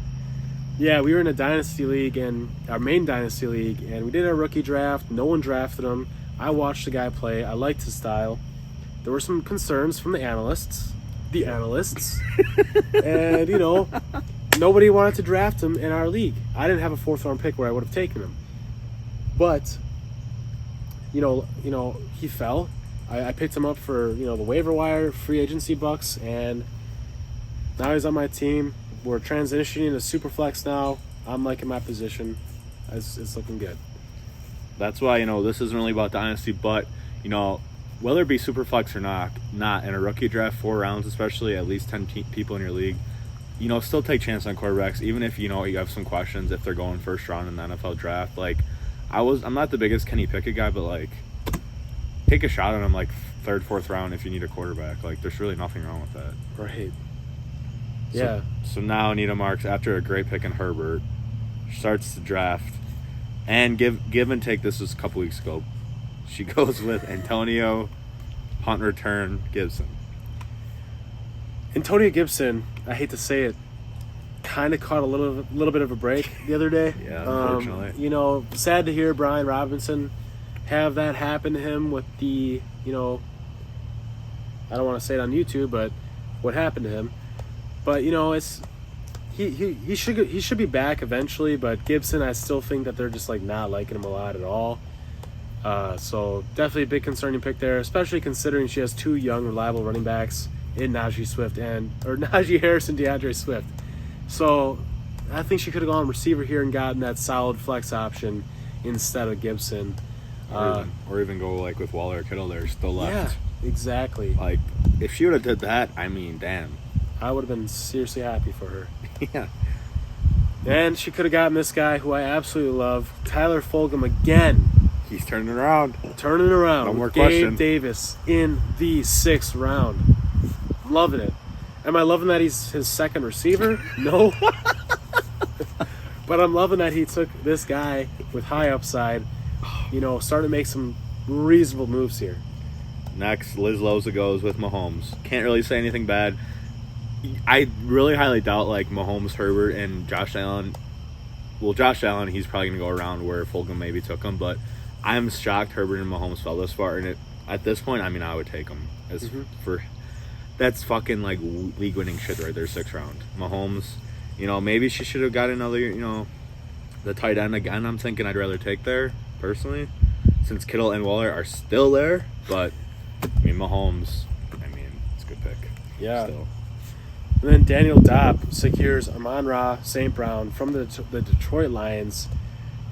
Yeah, we were in a dynasty league, and our main dynasty league, and we did a rookie draft. No one drafted him. I watched the guy play. I liked his style. There were some concerns from the analysts. And, nobody wanted to draft him in our league. I didn't have a 4th-round pick where I would have taken him. But, he fell. I picked him up for, the waiver wire, free agency bucks, and now he's on my team. We're transitioning to Superflex now. I'm liking my position. It's looking good. That's why, this isn't really about dynasty, but, whether it be Superflex or not in a rookie draft, 4 rounds especially, at least 10 people in your league, still take chance on quarterbacks, even if, you have some questions if they're going first round in the NFL draft. Like, I'm not the biggest Kenny Pickett guy, but, like, take a shot on him, like, 3rd, 4th round if you need a quarterback. Like, there's really nothing wrong with that. Right. Yeah. So now Anita Marks, after a great pick in Herbert, starts to draft. And give and take, this was a couple weeks ago. She goes with Antonio punt return Gibson. Antonio Gibson, I hate to say it, kind of caught a little bit of a break the other day. Yeah, unfortunately. Sad to hear Brian Robinson have that happen to him with the, I don't want to say it on YouTube, but what happened to him. But, it's he should be back eventually, but Gibson, I still think that they're just like not liking him a lot at all. So definitely a big concerning pick there, especially considering she has two young, reliable running backs in Najee Harris and DeAndre Swift. So I think she could have gone receiver here and gotten that solid flex option instead of Gibson. Or even go like with Waller or Kittle there still left. Yeah, exactly. Like, if she would have did that, I mean, damn. I would have been seriously happy for her. Yeah. And she could have gotten this guy who I absolutely love, Tyler Fulghum again. He's turning around. Turning around. No more Gabe question. Davis in the 6th round. Loving it. Am I loving that he's his second receiver? No. But I'm loving that he took this guy with high upside, starting to make some reasonable moves here. Next, Liz Laza goes with Mahomes. Can't really say anything bad. I really highly doubt like Mahomes, Herbert, and Josh Allen. Well, Josh Allen, he's probably going to go around where Fulghum maybe took him, but I'm shocked Herbert and Mahomes fell this far. And at this point, I mean, I would take them. That's fucking like league-winning shit right there, 6th round. Mahomes, maybe she should have got another, the tight end again. I'm thinking I'd rather take there, personally, since Kittle and Waller are still there. But, I mean, Mahomes, it's a good pick. Yeah. Still. And then Daniel Dopp secures Amon-Ra St. Brown from the Detroit Lions.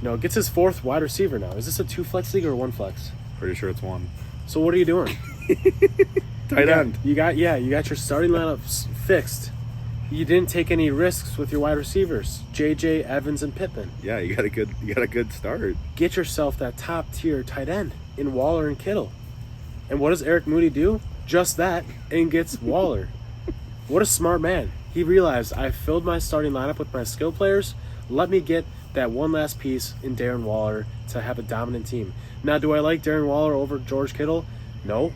Gets his 4th wide receiver now. Is this a 2-flex league or 1-flex? Pretty sure it's 1. So what are you doing? Tight end. You got your starting lineup fixed. You didn't take any risks with your wide receivers, JJ, Edmonds, and Pittman. Yeah, you got a good start. Get yourself that top tier tight end in Waller and Kittle. And what does Eric Moody do? Just that, and gets Waller. What a smart man. He realized I filled my starting lineup with my skill players. Let me get that one last piece in Darren Waller to have a dominant team. Now, do I like Darren Waller over George Kittle? No.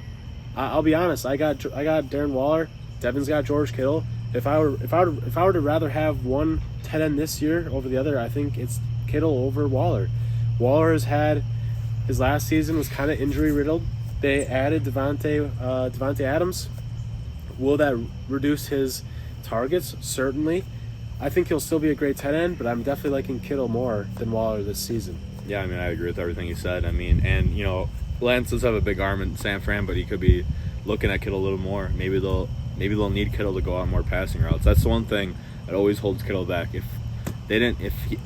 I'll be honest. I got Darren Waller. Devin's got George Kittle. If I were to rather have one tight end this year over the other, I think it's Kittle over Waller. Waller has had his last season was kind of injury riddled. They added Devontae Adams. Will that reduce his targets? Certainly. I think he'll still be a great tight end, but I'm definitely liking Kittle more than Waller this season. Yeah, I agree with everything you said. Lance does have a big arm in San Fran, but he could be looking at Kittle a little more. Maybe they'll need Kittle to go out more passing routes. That's the one thing that always holds Kittle back. If he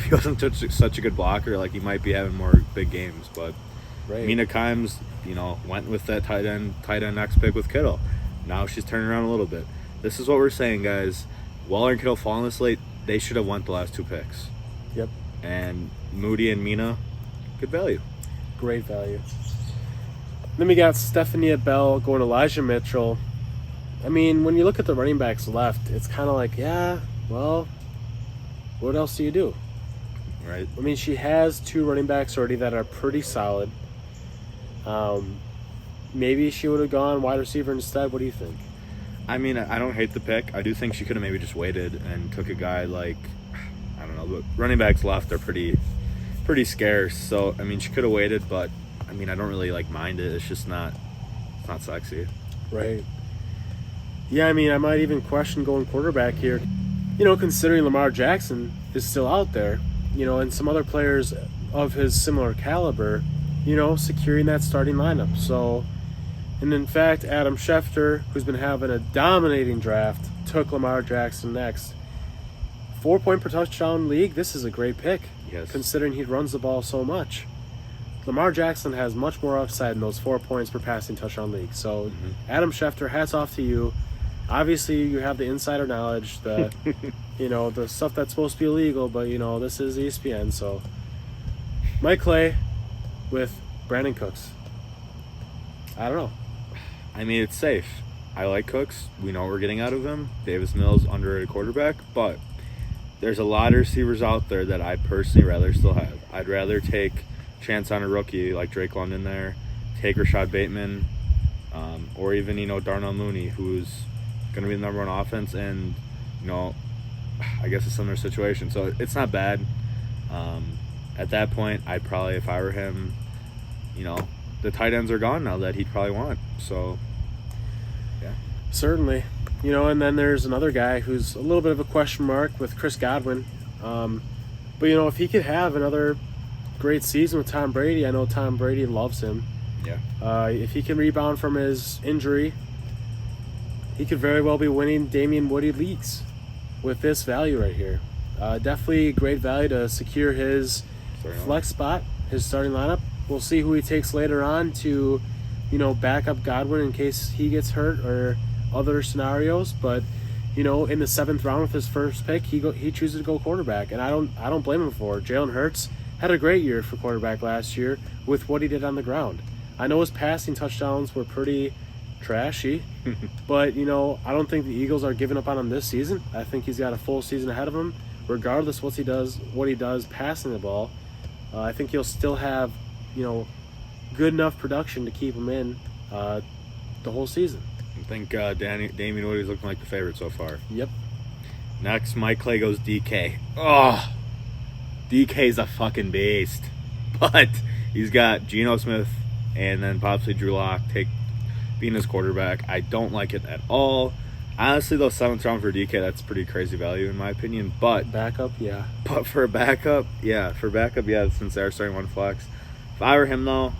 wasn't such a good blocker, like he might be having more big games. But right. Mina Kimes, went with that tight end next pick with Kittle. Now she's turning around a little bit. This is what we're saying, guys. Waller and Kittle falling this late, they should have went the last 2 picks. Yep. And Moody and Mina, good value. Great value. Then we got Stephania Bell going Elijah Mitchell. When you look at the running backs left, it's kind of like, yeah, well, what else do you do? Right. She has 2 running backs already that are pretty solid. Maybe she would have gone wide receiver instead. What do you think? I don't hate the pick. I do think she could have maybe just waited and took a guy like, I don't know, but running backs left are pretty scarce. So, she could have waited, but, I don't really, mind it. It's just not sexy. Right. Yeah, I might even question going quarterback here. Considering Lamar Jackson is still out there, and some other players of his similar caliber, securing that starting lineup. So, and in fact, Adam Schefter, who's been having a dominating draft, took Lamar Jackson next. 4-point per touchdown league, this is a great pick. Yes. Considering he runs the ball so much. Lamar Jackson has much more upside in those 4 points per passing touchdown league. So, Adam Schefter, hats off to you. Obviously, you have the insider knowledge, the the stuff that's supposed to be illegal, but this is ESPN. So, Mike Clay with Brandon Cooks. I don't know. It's safe. I like Cooks. We know what we're getting out of him. Davis Mills, underrated quarterback, but there's a lot of receivers out there that I personally rather still have. I'd rather take chance on a rookie like Drake London there, take Rashad Bateman, or even Darnell Mooney, who's going to be the number 1 offense, and I guess a similar situation. So it's not bad. At that point, I'd probably, if I were him, the tight ends are gone now that he'd probably want. So yeah, certainly. And then there's another guy who's a little bit of a question mark with Chris Godwin. But if he could have another great season with Tom Brady. I know Tom Brady loves him. Yeah. If he can rebound from his injury, he could very well be winning Damien Woody leagues with this value right here. Definitely great value to secure his flex spot, his starting lineup. We'll see who he takes later on to, back up Godwin in case he gets hurt or other scenarios. But, in the 7th round with his first pick, he chooses to go quarterback, and I don't blame him for it. Jalen Hurts had a great year for quarterback last year with what he did on the ground. I know his passing touchdowns were pretty trashy, but, I don't think the Eagles are giving up on him this season. I think he's got a full season ahead of him, regardless what he does passing the ball. I think he'll still have, good enough production to keep him in the whole season. I think Damien Woody's looking like the favorite so far. Yep. Next, Mike Clay goes DK. Oh, DK's a fucking beast. But he's got Geno Smith and then possibly Drew Lock being his quarterback. I don't like it at all. Honestly, though, 7th round for DK, that's pretty crazy value in my opinion. But backup, yeah. But for a backup, yeah. Since they're starting one flex. If I were him, though,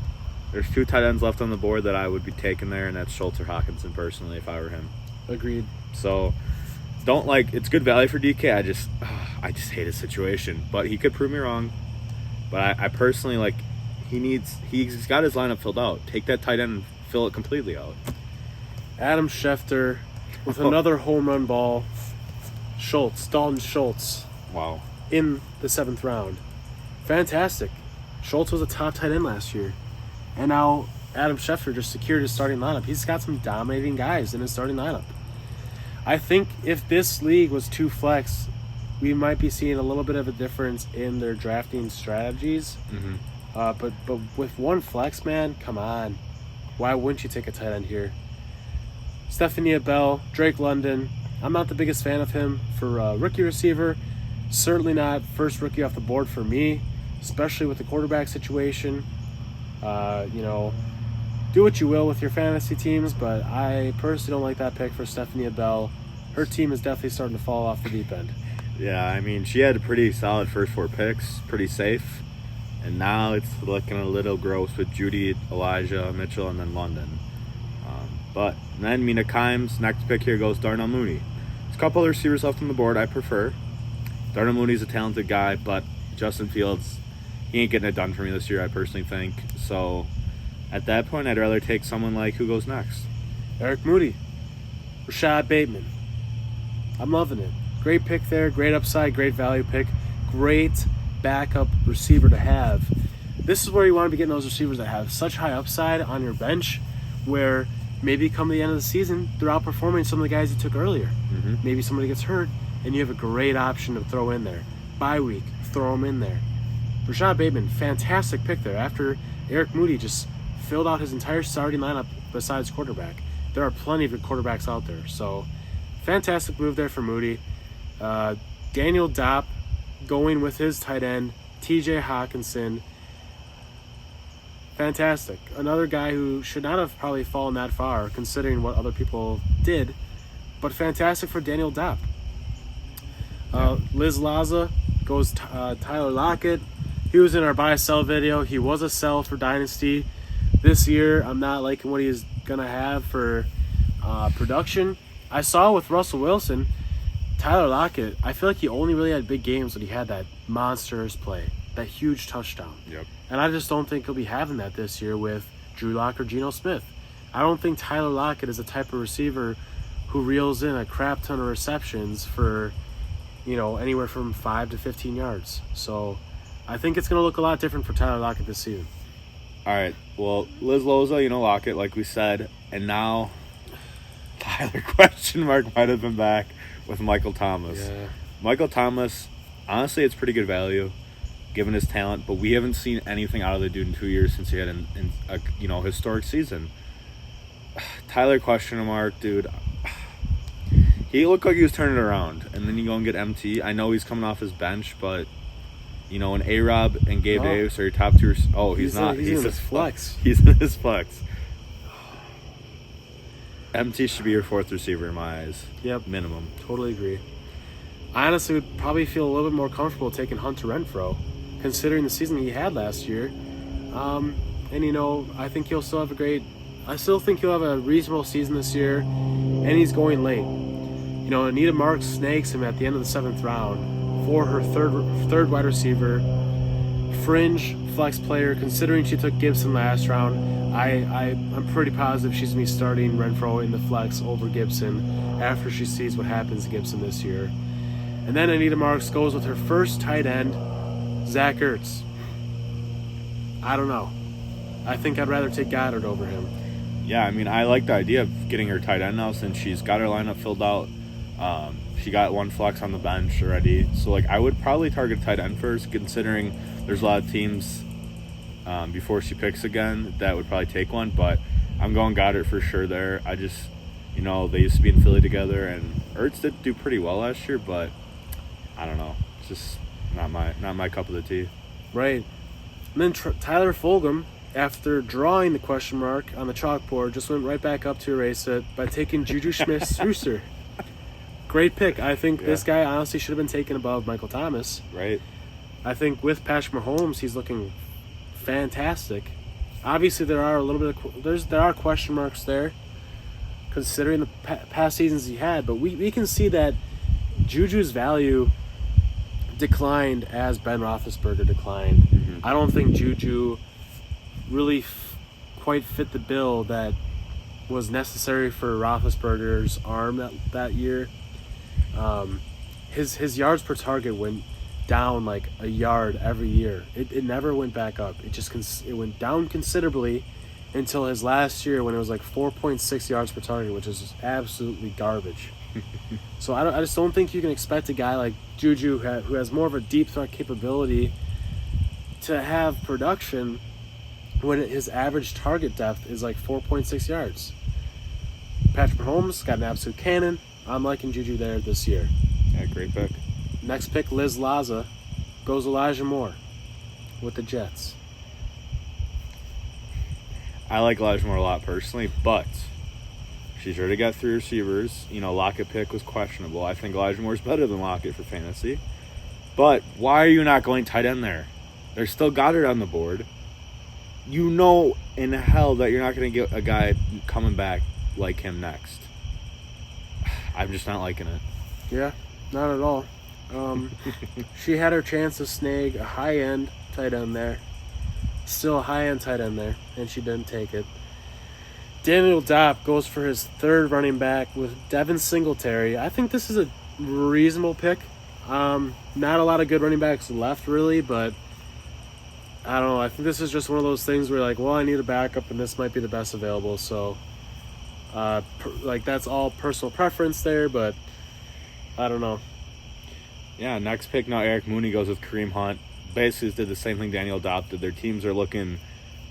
there's 2 tight ends left on the board that I would be taking there, and that's Schultz or Hawkinson personally if I were him. Agreed. So it's good value for DK. I just hate his situation, but he could prove me wrong. But I personally he's got his lineup filled out. Take that tight end and fill it completely out. Adam Schefter with another home run ball. Dalton Schultz. Wow. In the 7th round. Fantastic. Schultz was a top tight end last year. And now Adam Schefter just secured his starting lineup. He's got some dominating guys in his starting lineup. I think if this league was 2 flex, we might be seeing a little bit of a difference in their drafting strategies. Mm-hmm. But with 1 flex, man, come on. Why wouldn't you take a tight end here? Stephanie Bell, Drake London. I'm not the biggest fan of him for a rookie receiver. Certainly not first rookie off the board for me, especially with the quarterback situation. Do what you will with your fantasy teams, but I personally don't like that pick for Stephanie Bell. Her team is definitely starting to fall off the deep end. Yeah, I mean, she had a pretty solid first 4 picks, pretty safe. And now it's looking a little gross with Judy, Elijah, Mitchell, and then London. But then Mina Kimes, next pick here goes Darnell Mooney. There's a couple other receivers left on the board I prefer. Darnell Mooney's a talented guy, but Justin Fields, he ain't getting it done for me this year, I personally think. So at that point, I'd rather take someone like who goes next. Eric Moody, Rashad Bateman. I'm loving it. Great pick there, great upside, great value pick, great backup receiver to have. This is where you want to be getting those receivers that have such high upside on your bench where maybe come the end of the season, they're outperforming some of the guys you took earlier. Mm-hmm. Maybe somebody gets hurt, and you have a great option to throw in there. Bye week, throw them in there. Rashad Bateman, fantastic pick there. After Eric Moody just filled out his entire starting lineup besides quarterback. There are plenty of good quarterbacks out there. So, fantastic move there for Moody. Daniel Dopp going with his tight end, TJ Hawkinson. Fantastic. Another guy who should not have probably fallen that far considering what other people did, but fantastic for Daniel Dopp. Liz Laza goes Tyler Lockett. He was in our buy-sell video. He was a sell for Dynasty. This year, I'm not liking what he's going to have for production. I saw with Russell Wilson, Tyler Lockett, I feel like he only really had big games when he had that monstrous play, that huge touchdown. Yep. And I just don't think he'll be having that this year with Drew Lock or Geno Smith. I don't think Tyler Lockett is the type of receiver who reels in a crap ton of receptions for, anywhere from 5 to 15 yards. So I think it's going to look a lot different for Tyler Lockett this season. All right. Well, Liz Loza, Lockett, like we said. And now Tyler question mark might have been back with Michael Thomas. Yeah. Michael Thomas, honestly, it's pretty good value given his talent, but we haven't seen anything out of the dude in 2 years since he had a historic season. Tyler question mark, dude. He looked like he was turning it around, and then you go and get MT. I know he's coming off his bench, but when A-Rob and Gabe Davis are your top 2. Oh, he's not. He's in his flex. He's in his flex. MT should be your 4th receiver in my eyes. Yep. Minimum. Totally agree. I honestly would probably feel a little bit more comfortable taking Hunter Renfrow, considering the season he had last year. And, you know, I think he'll still have I still think he'll have a reasonable season this year, and he's going late. You know, Anita Marks snags him at the end of the 7th round for her third wide receiver, fringe flex player, considering she took Gibson last round. I'm pretty positive she's going to be starting Renfrow in the flex over Gibson after she sees what happens to Gibson this year. And then Anita Marks goes with her first tight end, Zach Ertz. I don't know. I think I'd rather take Goddard over him. Yeah, I mean, I like the idea of getting her tight end now since she's got her lineup filled out. She got one flex on the bench already. So, like, I would probably target tight end first, considering there's a lot of teams before she picks again that would probably take one. But I'm going Goddard for sure there. I just, you know, they used to be in Philly together, and Ertz did do pretty well last year, but I don't know. It's just not my cup of the tea. Right. And then Tyler Fulghum, after drawing the question mark on the chalkboard, just went right back up to erase it by taking Juju Smith-Schuster. Great pick. I think this guy honestly should have been taken above Michael Thomas. Right. I think with Patrick Mahomes, he's looking fantastic. Obviously, there are question marks there, considering the past seasons he had. But we can see that Juju's value declined as Ben Roethlisberger declined. Mm-hmm. I don't think Juju really quite fit the bill that was necessary for Roethlisberger's arm that year. His yards per target went down like a yard every year. It never went back up. It went down considerably until his last year when it was like 4.6 yards per target, which is absolutely garbage. So I just don't think you can expect a guy like Juju who has more of a deep threat capability to have production when his average target depth is like 4.6 yards. Patrick Mahomes got an absolute cannon. I'm liking Juju there this year. Yeah, great pick. Next pick, Liz Laza, goes Elijah Moore with the Jets. I like Elijah Moore a lot personally, but she's already got 3 receivers. You know, Lockett pick was questionable. I think Elijah Moore's better than Lockett for fantasy. But why are you not going tight end there? There's still Goddard on the board. You know in hell that you're not going to get a guy coming back like him next. I'm just not liking it. Yeah, not at all. She had her chance to snag a high-end tight end there. Still a high-end tight end there, and she didn't take it. Daniel Dopp goes for his 3rd running back with Devin Singletary. I think this is a reasonable pick. Not a lot of good running backs left, really, but I don't know. I think this is just one of those things where, like, well, I need a backup, and this might be the best available. So, that's all personal preference there, but I don't know. Yeah, next pick now, Eric Mooney goes with Kareem Hunt. Basically did the same thing Daniel Dopp did. Their teams are looking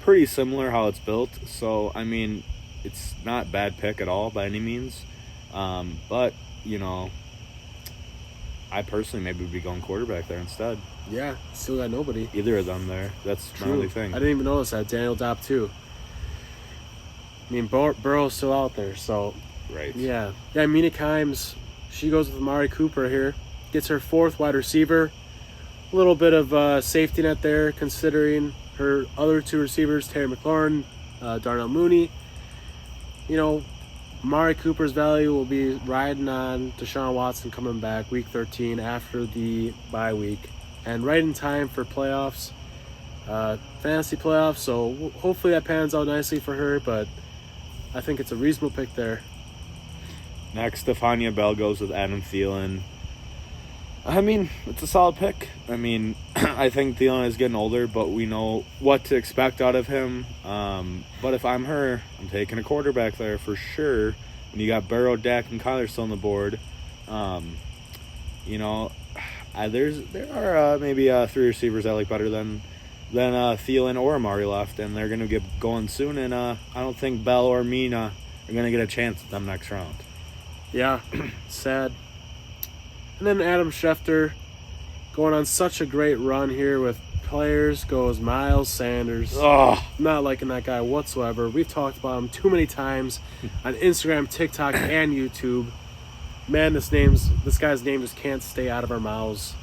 pretty similar how it's built. So, I mean, it's not a bad pick at all by any means. But, you know, I personally maybe would be going quarterback there instead. Yeah, still got nobody. Either of them there. That's my only thing. I didn't even notice that. Daniel Dopp, too. I mean, Burrow's still out there, so. Right. Yeah. Yeah, Mina Kimes, she goes with Amari Cooper here. Gets her 4th wide receiver. A little bit of safety net there, considering her other 2 receivers, Terry McLaurin, Darnell Mooney. You know, Amari Cooper's value will be riding on Deshaun Watson coming back week 13 after the bye week. And right in time for playoffs, fantasy playoffs. So hopefully that pans out nicely for her, but I think it's a reasonable pick there. Next, Stephania Bell goes with Adam Thielen. I mean, it's a solid pick. I mean, I think Thielen is getting older, but we know what to expect out of him. But if I'm her, I'm taking a quarterback there for sure. And you got Burrow, Dak, and Kyler still on the board. You know, there are maybe 3 receivers I like better than Thielen or Amari left, and they're going to get going soon. And I don't think Bell or Mina are going to get a chance at them next round. Yeah, sad. And then Adam Schefter going on such a great run here with players goes Miles Sanders. Oh. Not liking that guy whatsoever. We've talked about him too many times on Instagram, TikTok, and YouTube. Man, this guy's name just can't stay out of our mouths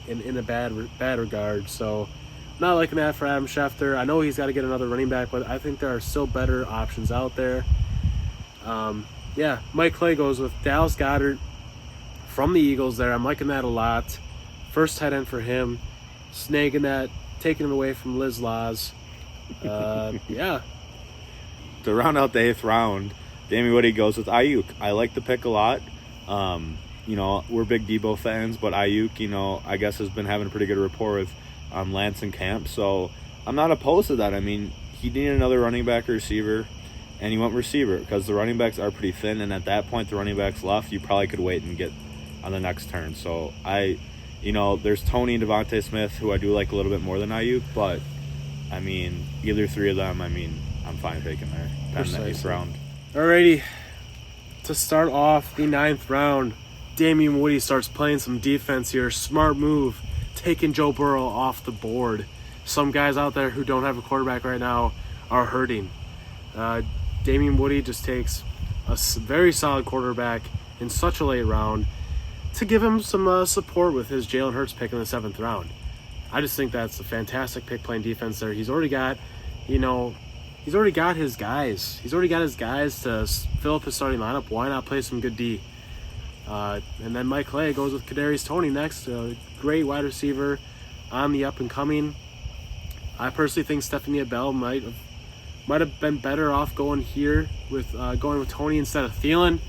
in a bad regard. So Not liking that for Adam Schefter. I know he's got to get another running back, but I think there are still better options out there. Mike Clay goes with Dallas Goedert from the Eagles there. I'm liking that a lot. First tight end for him. Snagging that, taking it away from Liz Laz. To round out the 8th round, Damien Woody goes with Ayuk. I like the pick a lot. We're big Debo fans, but Ayuk, I guess has been having a pretty good rapport with Lance and camp. So I'm not opposed to that. I mean, he needed another running back or receiver, and he went receiver because the running backs are pretty thin. And at that point, the running backs left. You probably could wait and get on the next turn. So there's Tony and Devontae Smith, who I do like a little bit more than Ayuk, but I mean, either three of them, I'm fine taking there. In the 8th round. Alrighty. To start off the 9th round, Damien Woody starts playing some defense here. Smart move, taking Joe Burrow off the board. Some guys out there who don't have a quarterback right now are hurting. Damien Woody just takes a very solid quarterback in such a late round to give him some support with his Jalen Hurts pick in the 7th round. I just think that's a fantastic pick playing defense there. He's already got, he's already got his guys. He's already got his guys to fill up his starting lineup. Why not play some good D? And then Mike Clay goes with Kadarius Toney next. Great wide receiver on the up and coming. I personally think Stephanie Bell might have been better off going here with going with Toney instead of Thielen.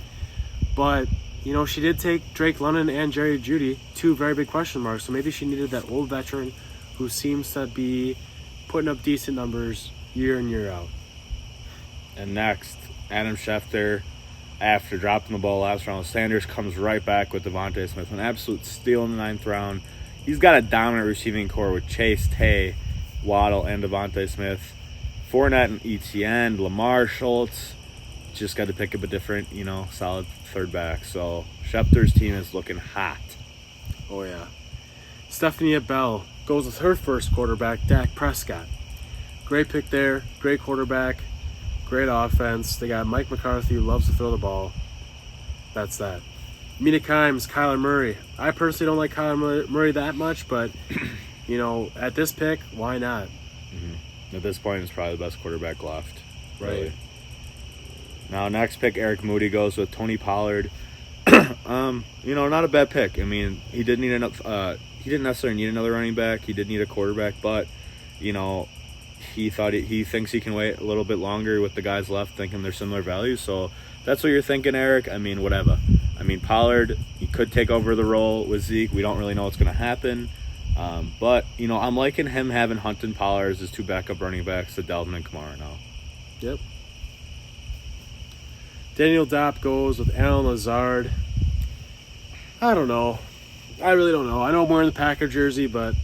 But she did take Drake London and Jerry Jeudy, 2 very big question marks. So maybe she needed that old veteran who seems to be putting up decent numbers year in, year out. And next, Adam Schefter, after dropping the ball last round, Sanders comes right back with Devontae Smith. An absolute steal in the 9th round. He's got a dominant receiving core with Chase, Tay, Waddle, and Devontae Smith. Fournette and ETN, Lamar, Schultz. Just got to pick up a different, solid third back. So Schefter's team is looking hot. Oh, yeah. Stephanie Bell goes with her first quarterback, Dak Prescott. Great pick there. Great quarterback. Great offense. They got Mike McCarthy, who loves to throw the ball. That's that. Mina Kimes, Kyler Murray. I personally don't like Kyler Murray that much, but, at this pick, why not? Mm-hmm. At this point, it's probably the best quarterback left. Right. Really. Now, next pick, Eric Moody goes with Tony Pollard. Not a bad pick. I mean, he didn't necessarily need another running back. He did need a quarterback, but, he thinks he can wait a little bit longer with the guys left, thinking they're similar values. So that's what you're thinking, Eric. I mean, whatever. I mean, Pollard, he could take over the role with Zeke. We don't really know what's going to happen. But, I'm liking him having Hunt and Pollard as his 2 backup running backs to Delvin and Kamara now. Yep. Daniel Dopp goes with Alan Lazard. I don't know. I really don't know. I know I'm wearing the Packer jersey, but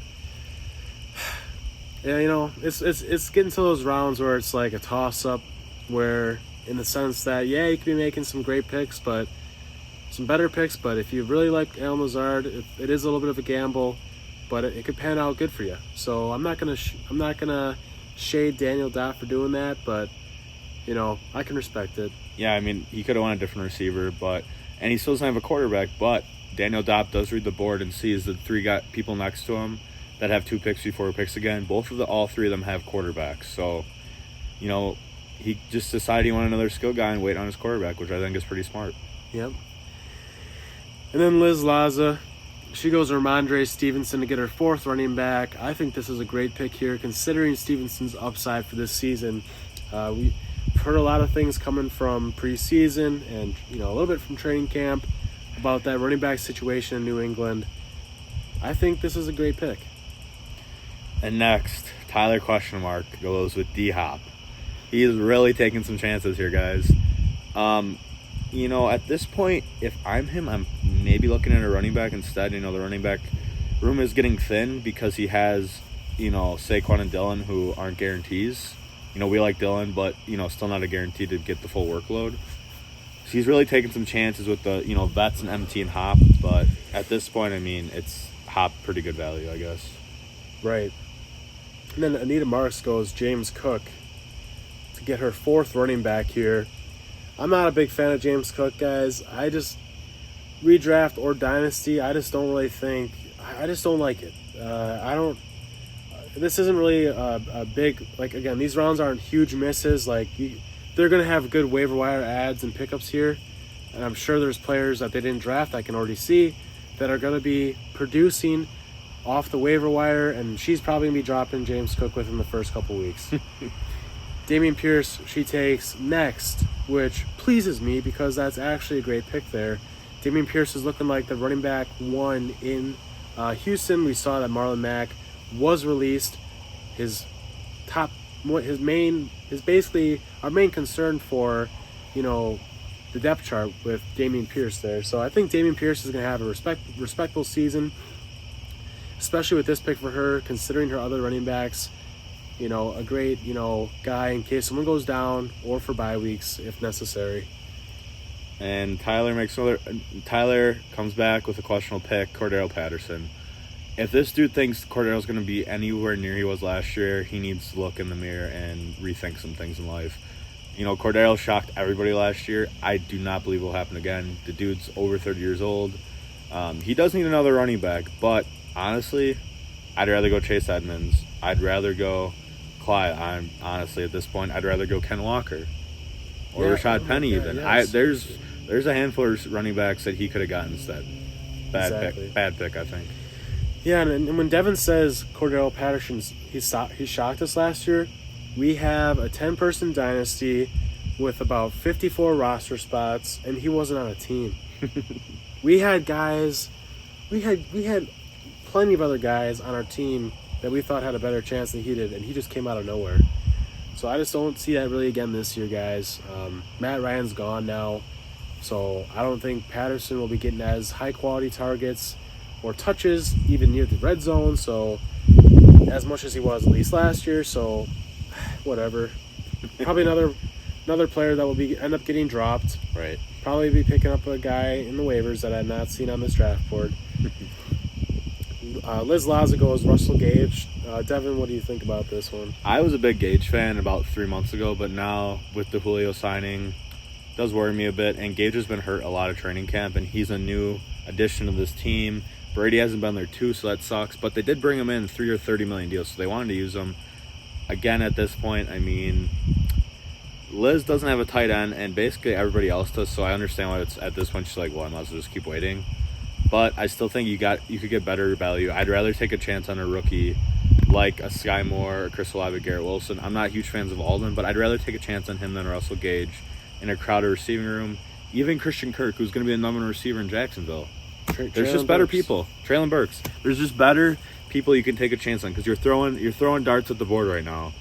yeah, it's getting to those rounds where it's like a toss-up, where in the sense that, yeah, you could be making some great picks, but some better picks, but if you really like Alan Lazard, it is a little bit of a gamble, but it could pan out good for you. So I'm not gonna shade Daniel Dopp for doing that, but I can respect it. Yeah, I mean, he could have won a different receiver, and he still doesn't have a quarterback, but Daniel Dopp does read the board and sees the 3 people next to him that have 2 picks before he picks again. All 3 of them have quarterbacks. So, he just decided he wanted another skill guy and wait on his quarterback, which I think is pretty smart. Yep. And then Liz Laza, she goes Ramondre Stevenson to get her 4th running back. I think this is a great pick here, considering Stevenson's upside for this season. We've heard a lot of things coming from preseason and a little bit from training camp about that running back situation in New England. I think this is a great pick. And next, Tyler question mark goes with D-Hop. He is really taking some chances here, guys. At this point, if I'm him, I'm maybe looking at a running back instead. The running back room is getting thin because he has, Saquon and Dillon, who aren't guarantees. We like Dillon, but, still not a guarantee to get the full workload. So he's really taking some chances with the, vets and MT and Hop. But at this point, it's Hop pretty good value, I guess. Right. And then Anita Marks goes James Cook to get her 4th running back here. I'm not a big fan of James Cook, guys. I just, redraft or dynasty, I just don't like it. this isn't really a big, like, again, these rounds aren't huge misses. Like, they're going to have good waiver wire ads and pickups here. And I'm sure there's players that they didn't draft, I can already see, that are going to be producing off the waiver wire. And she's probably going to be dropping James Cook within the first couple weeks. Damien Pierce, she takes next, which pleases me because that's actually a great pick there. Damien Pierce is looking like the running back one in Houston. We saw that Marlon Mack was released. His basically our main concern for, the depth chart with Damien Pierce there. So I think Damien Pierce is going to have a respectable season, especially with this pick for her, considering her other running backs. A great, guy in case someone goes down or for bye weeks if necessary. And Tyler comes back with a questionable pick, Cordero Patterson. If this dude thinks Cordero's going to be anywhere near he was last year, he needs to look in the mirror and rethink some things in life. Cordero shocked everybody last year. I do not believe it will happen again. The dude's over 30 years old. He does need another running back, but honestly, I'd rather go Chase Edmonds. I'd rather go Clyde. Honestly, at this point, I'd rather go Ken Walker or Rashad Penny even. Yes. There's a handful of running backs that he could have gotten instead. Bad pick, I think. Yeah, and when Devin says Cordero Patterson, he shocked us last year. We have a 10-person dynasty with about 54 roster spots, and he wasn't on a team. We had plenty of other guys on our team that we thought had a better chance than he did, and he just came out of nowhere. So I just don't see that really again this year, guys. Matt Ryan's gone now, so I don't think Patterson will be getting as high-quality targets or touches even near the red zone, so as much as he was at least last year, so whatever. Probably another player that will end up getting dropped. Right. Probably be picking up a guy in the waivers that I've not seen on this draft board. Liz Laza goes Russell Gage. Devin, what do you think about this one? I was a big Gage fan about 3 months ago, but now with the Julio signing, it does worry me a bit. And Gage has been hurt a lot of training camp, and he's a new addition to this team. Brady hasn't been there too, so that sucks. But they did bring him in 3 or 30 million deals, so they wanted to use him. Again, at this point, Liz doesn't have a tight end, and basically everybody else does, so I understand why it's at this point she's like, well, I might as well just keep waiting. But I still think you could get better value. I'd rather take a chance on a rookie like a Sky Moore or Chris Olave, Garrett Wilson. I'm not huge fans of Alden, but I'd rather take a chance on him than Russell Gage in a crowded receiving room. Even Christian Kirk, who's going to be the number one receiver in Jacksonville. There's just better people. Traylon Burks. There's just better people you can take a chance on because you're throwing darts at the board right now.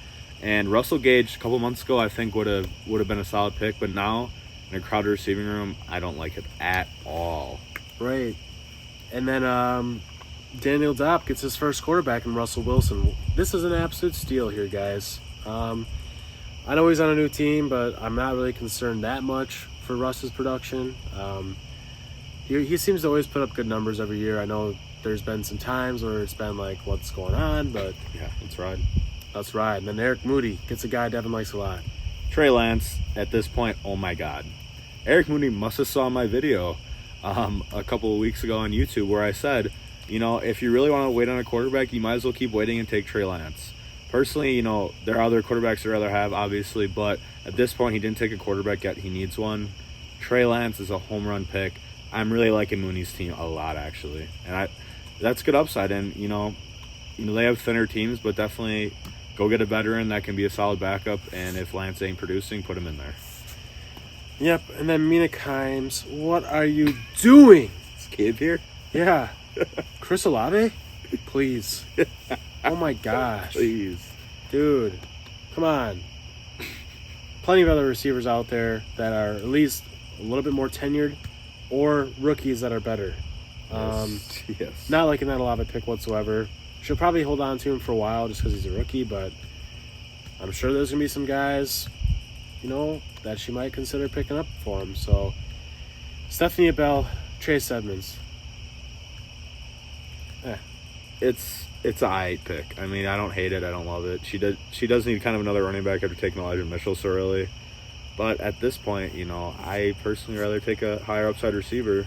And Russell Gage a couple months ago I think would have been a solid pick, but now in a crowded receiving room I don't like it at all. Right. And then Daniel Dopp gets his first quarterback in Russell Wilson. This is an absolute steal here, guys. I know he's on a new team, but I'm not really concerned that much for Russ's production. He seems to always put up good numbers every year. I know there's been some times where it's been like, what's going on? But yeah, let's ride. Let's ride. And then Eric Moody gets a guy Devin likes a lot. Trey Lance, at this point, oh my God. Eric Moody must have saw my video a couple of weeks ago on YouTube where I said, if you really want to wait on a quarterback, you might as well keep waiting and take Trey Lance. Personally, there are other quarterbacks I'd rather have, obviously, but at this point, he didn't take a quarterback yet. He needs one. Trey Lance is a home run pick. I'm really liking Mooney's team a lot, actually. And that's good upside. And, they have thinner teams, but definitely go get a veteran that can be a solid backup. And if Lance ain't producing, put him in there. Yep. And then Mina Kimes, what are you doing? Is Gabe here? Yeah. Chris Olave? Please. Oh, my gosh. Please. Dude, come on. Plenty of other receivers out there that are at least a little bit more tenured or rookies that are better. Yes. Not liking that Olave pick whatsoever. She'll probably hold on to him for a while just because he's a rookie, but I'm sure there's going to be some guys, that she might consider picking up for him. So, Stephanie Bell, Chase Edmonds. It's an aight pick. I don't hate it. I don't love it. She does need kind of another running back after taking Elijah Mitchell so early. But at this point, I personally rather take a higher upside receiver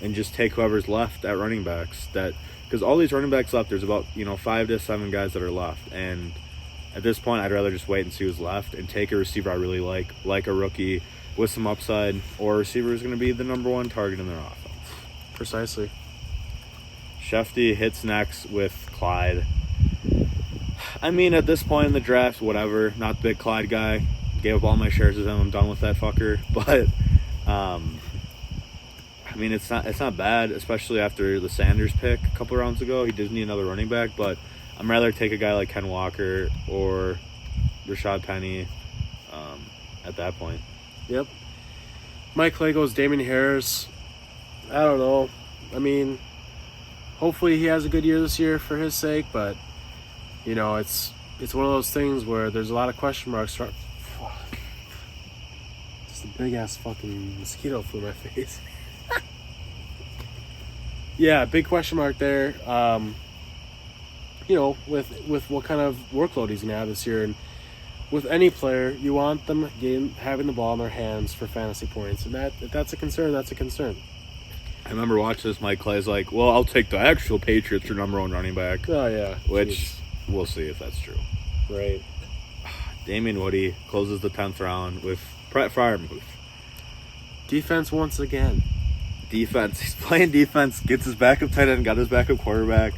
and just take whoever's left at running backs that Because all these running backs left, there's about 5 to 7 guys that are left, and at this point, I'd rather just wait and see who's left and take a receiver I really like a rookie with some upside, or a receiver who's going to be the number one target in their offense. Precisely. Shefty hits next with Clyde. I mean, at this point in the draft, whatever. Not the big Clyde guy. Gave up all my shares of him. I'm done with that fucker. But, I mean, it's not bad, especially after the Sanders pick a couple rounds ago. He did need another running back, but I'm rather take a guy like Ken Walker or Rashad Penny at that point. Yep. Mike Clay goes Damien Harris. I don't know. I mean, hopefully he has a good year this year for his sake, but it's one of those things where there's a lot of question marks. Just a big ass fucking mosquito flew in my face. Yeah, big question mark there. With what kind of workload he's gonna have this year, and with any player, you want them having the ball in their hands for fantasy points, and if that's a concern, that's a concern. I remember watching this. Mike Clay's like, well, I'll take the actual Patriots for number one running back. Oh, yeah. Which, we'll see if that's true. Right. Damien Woody closes the 10th round with Brett Freiermuth. Defense once again. Defense. He's playing defense, gets his backup tight end, got his backup quarterback.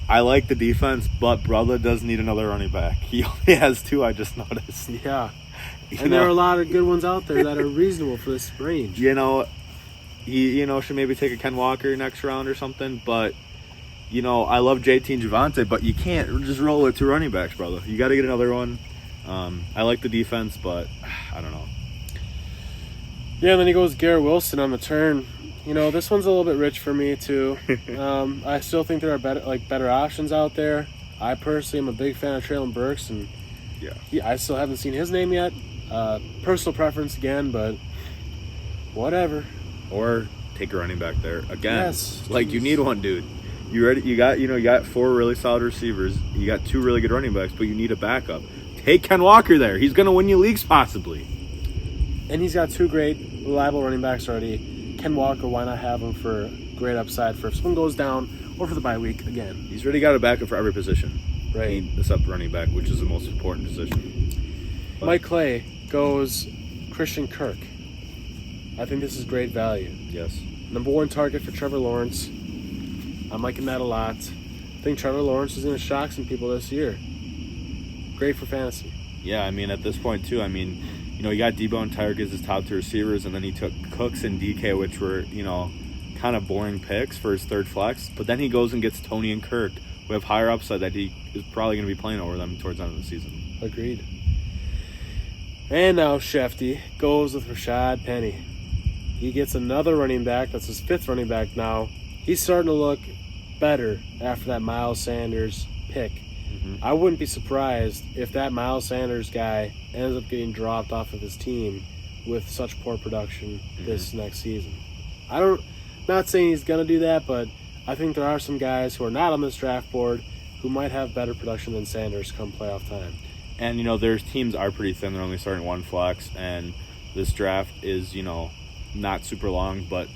I like the defense, but Brother does need another running back. He only has 2, I just noticed. Yeah. There are a lot of good ones out there that are reasonable for this range. He should maybe take a Ken Walker next round or something, but I love JT and Javonte, but you can't just roll with 2 running backs, brother. You got to get another one. I like the defense, but I don't know. Yeah, and then he goes Garrett Wilson on the turn. This one's a little bit rich for me too. I still think there are better options out there. I personally am a big fan of Traylon Burks, and I still haven't seen his name yet. Personal preference again, but whatever. Or take a running back there again. Yes, you need one, dude. You ready? You got 4 really solid receivers. You got 2 really good running backs, but you need a backup. Take Ken Walker there. He's gonna win you leagues possibly. And he's got 2 great, reliable running backs already. Ken Walker, why not have him for great upside for if someone goes down or for the bye week again? He's already got a backup for every position. Right. Except running back, which is the most important position. But Mike Clay goes Christian Kirk. I think this is great value. Yes. Number 1 target for Trevor Lawrence. I'm liking that a lot. I think Trevor Lawrence is going to shock some people this year. Great for fantasy. Yeah, I mean, at this point, too, you got Debo and Tyreek as his top 2 receivers, and then he took Cooks and DK, which were, kind of boring picks for his 3rd flex. But then he goes and gets Tony and Kirk, who have higher upside that he is probably going to be playing over them towards the end of the season. Agreed. And now Shefty goes with Rashad Penny. He gets another running back. That's his 5th running back now. He's starting to look better after that Miles Sanders pick. Mm-hmm. I wouldn't be surprised if that Miles Sanders guy ends up getting dropped off of his team with such poor production this next season. Not saying he's going to do that, but I think there are some guys who are not on this draft board who might have better production than Sanders come playoff time. And, their teams are pretty thin. They're only starting 1 flex, and this draft is, not super long, but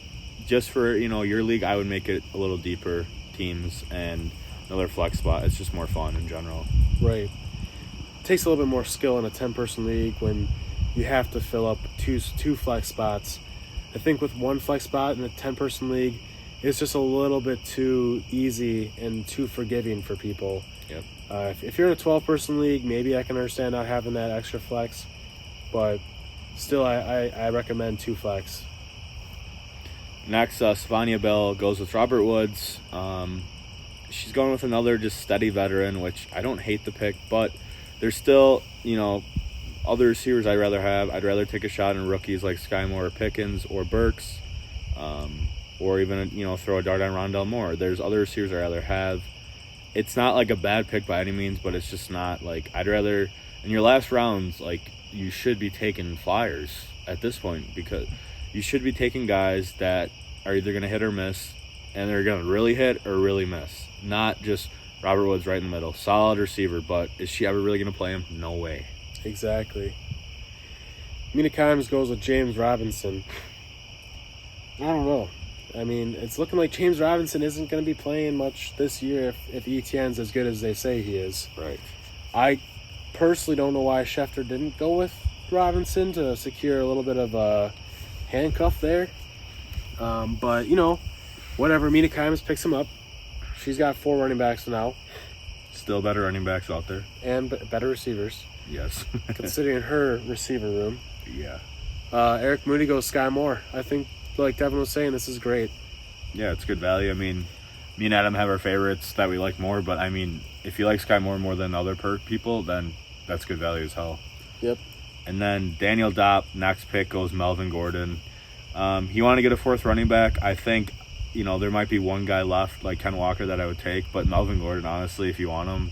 just for your league, I would make it a little deeper teams and another flex spot. It's just more fun in general. Right. It takes a little bit more skill in a 10-person league when you have to fill up two flex spots. I think with 1 flex spot in a 10-person league, it's just a little bit too easy and too forgiving for people. Yep. If you're in a 12-person league, maybe I can understand not having that extra flex, but still, I recommend 2 flex. Next, Savania Bell goes with Robert Woods. She's going with another just steady veteran, which I don't hate the pick, but there's still, other receivers I'd rather have. I'd rather take a shot in rookies like Sky Moore or Pickens or Burks, or even, throw a dart on Rondell Moore. There's other receivers I'd rather have. It's not like a bad pick by any means, but it's just not I'd rather, in your last rounds, you should be taking flyers at this point, because you should be taking guys that are either going to hit or miss, and they're going to really hit or really miss. Not just Robert Woods right in the middle. Solid receiver, but is she ever really going to play him? No way. Exactly. Mina Kimes goes with James Robinson. I don't know. I mean, it's looking like James Robinson isn't going to be playing much this year if Etienne's as good as they say he is. Right. I personally don't know why Schefter didn't go with Robinson to secure a little bit of a handcuff there. But, whatever. Mina Kimes picks him up. She's got 4 running backs now. Still better running backs out there. And better receivers. Yes. Considering her receiver room. Yeah. Eric Moody goes Sky Moore. I think, like Devin was saying, this is great. Yeah, it's good value. I mean, me and Adam have our favorites that we like more, but I mean, if you like Sky Moore more than other people, then that's good value as hell. Yep. And then Daniel Dopp, next pick goes Melvin Gordon. You want to get a 4th running back? I think, there might be one guy left, like Ken Walker, that I would take, but Melvin Gordon, honestly, if you want him,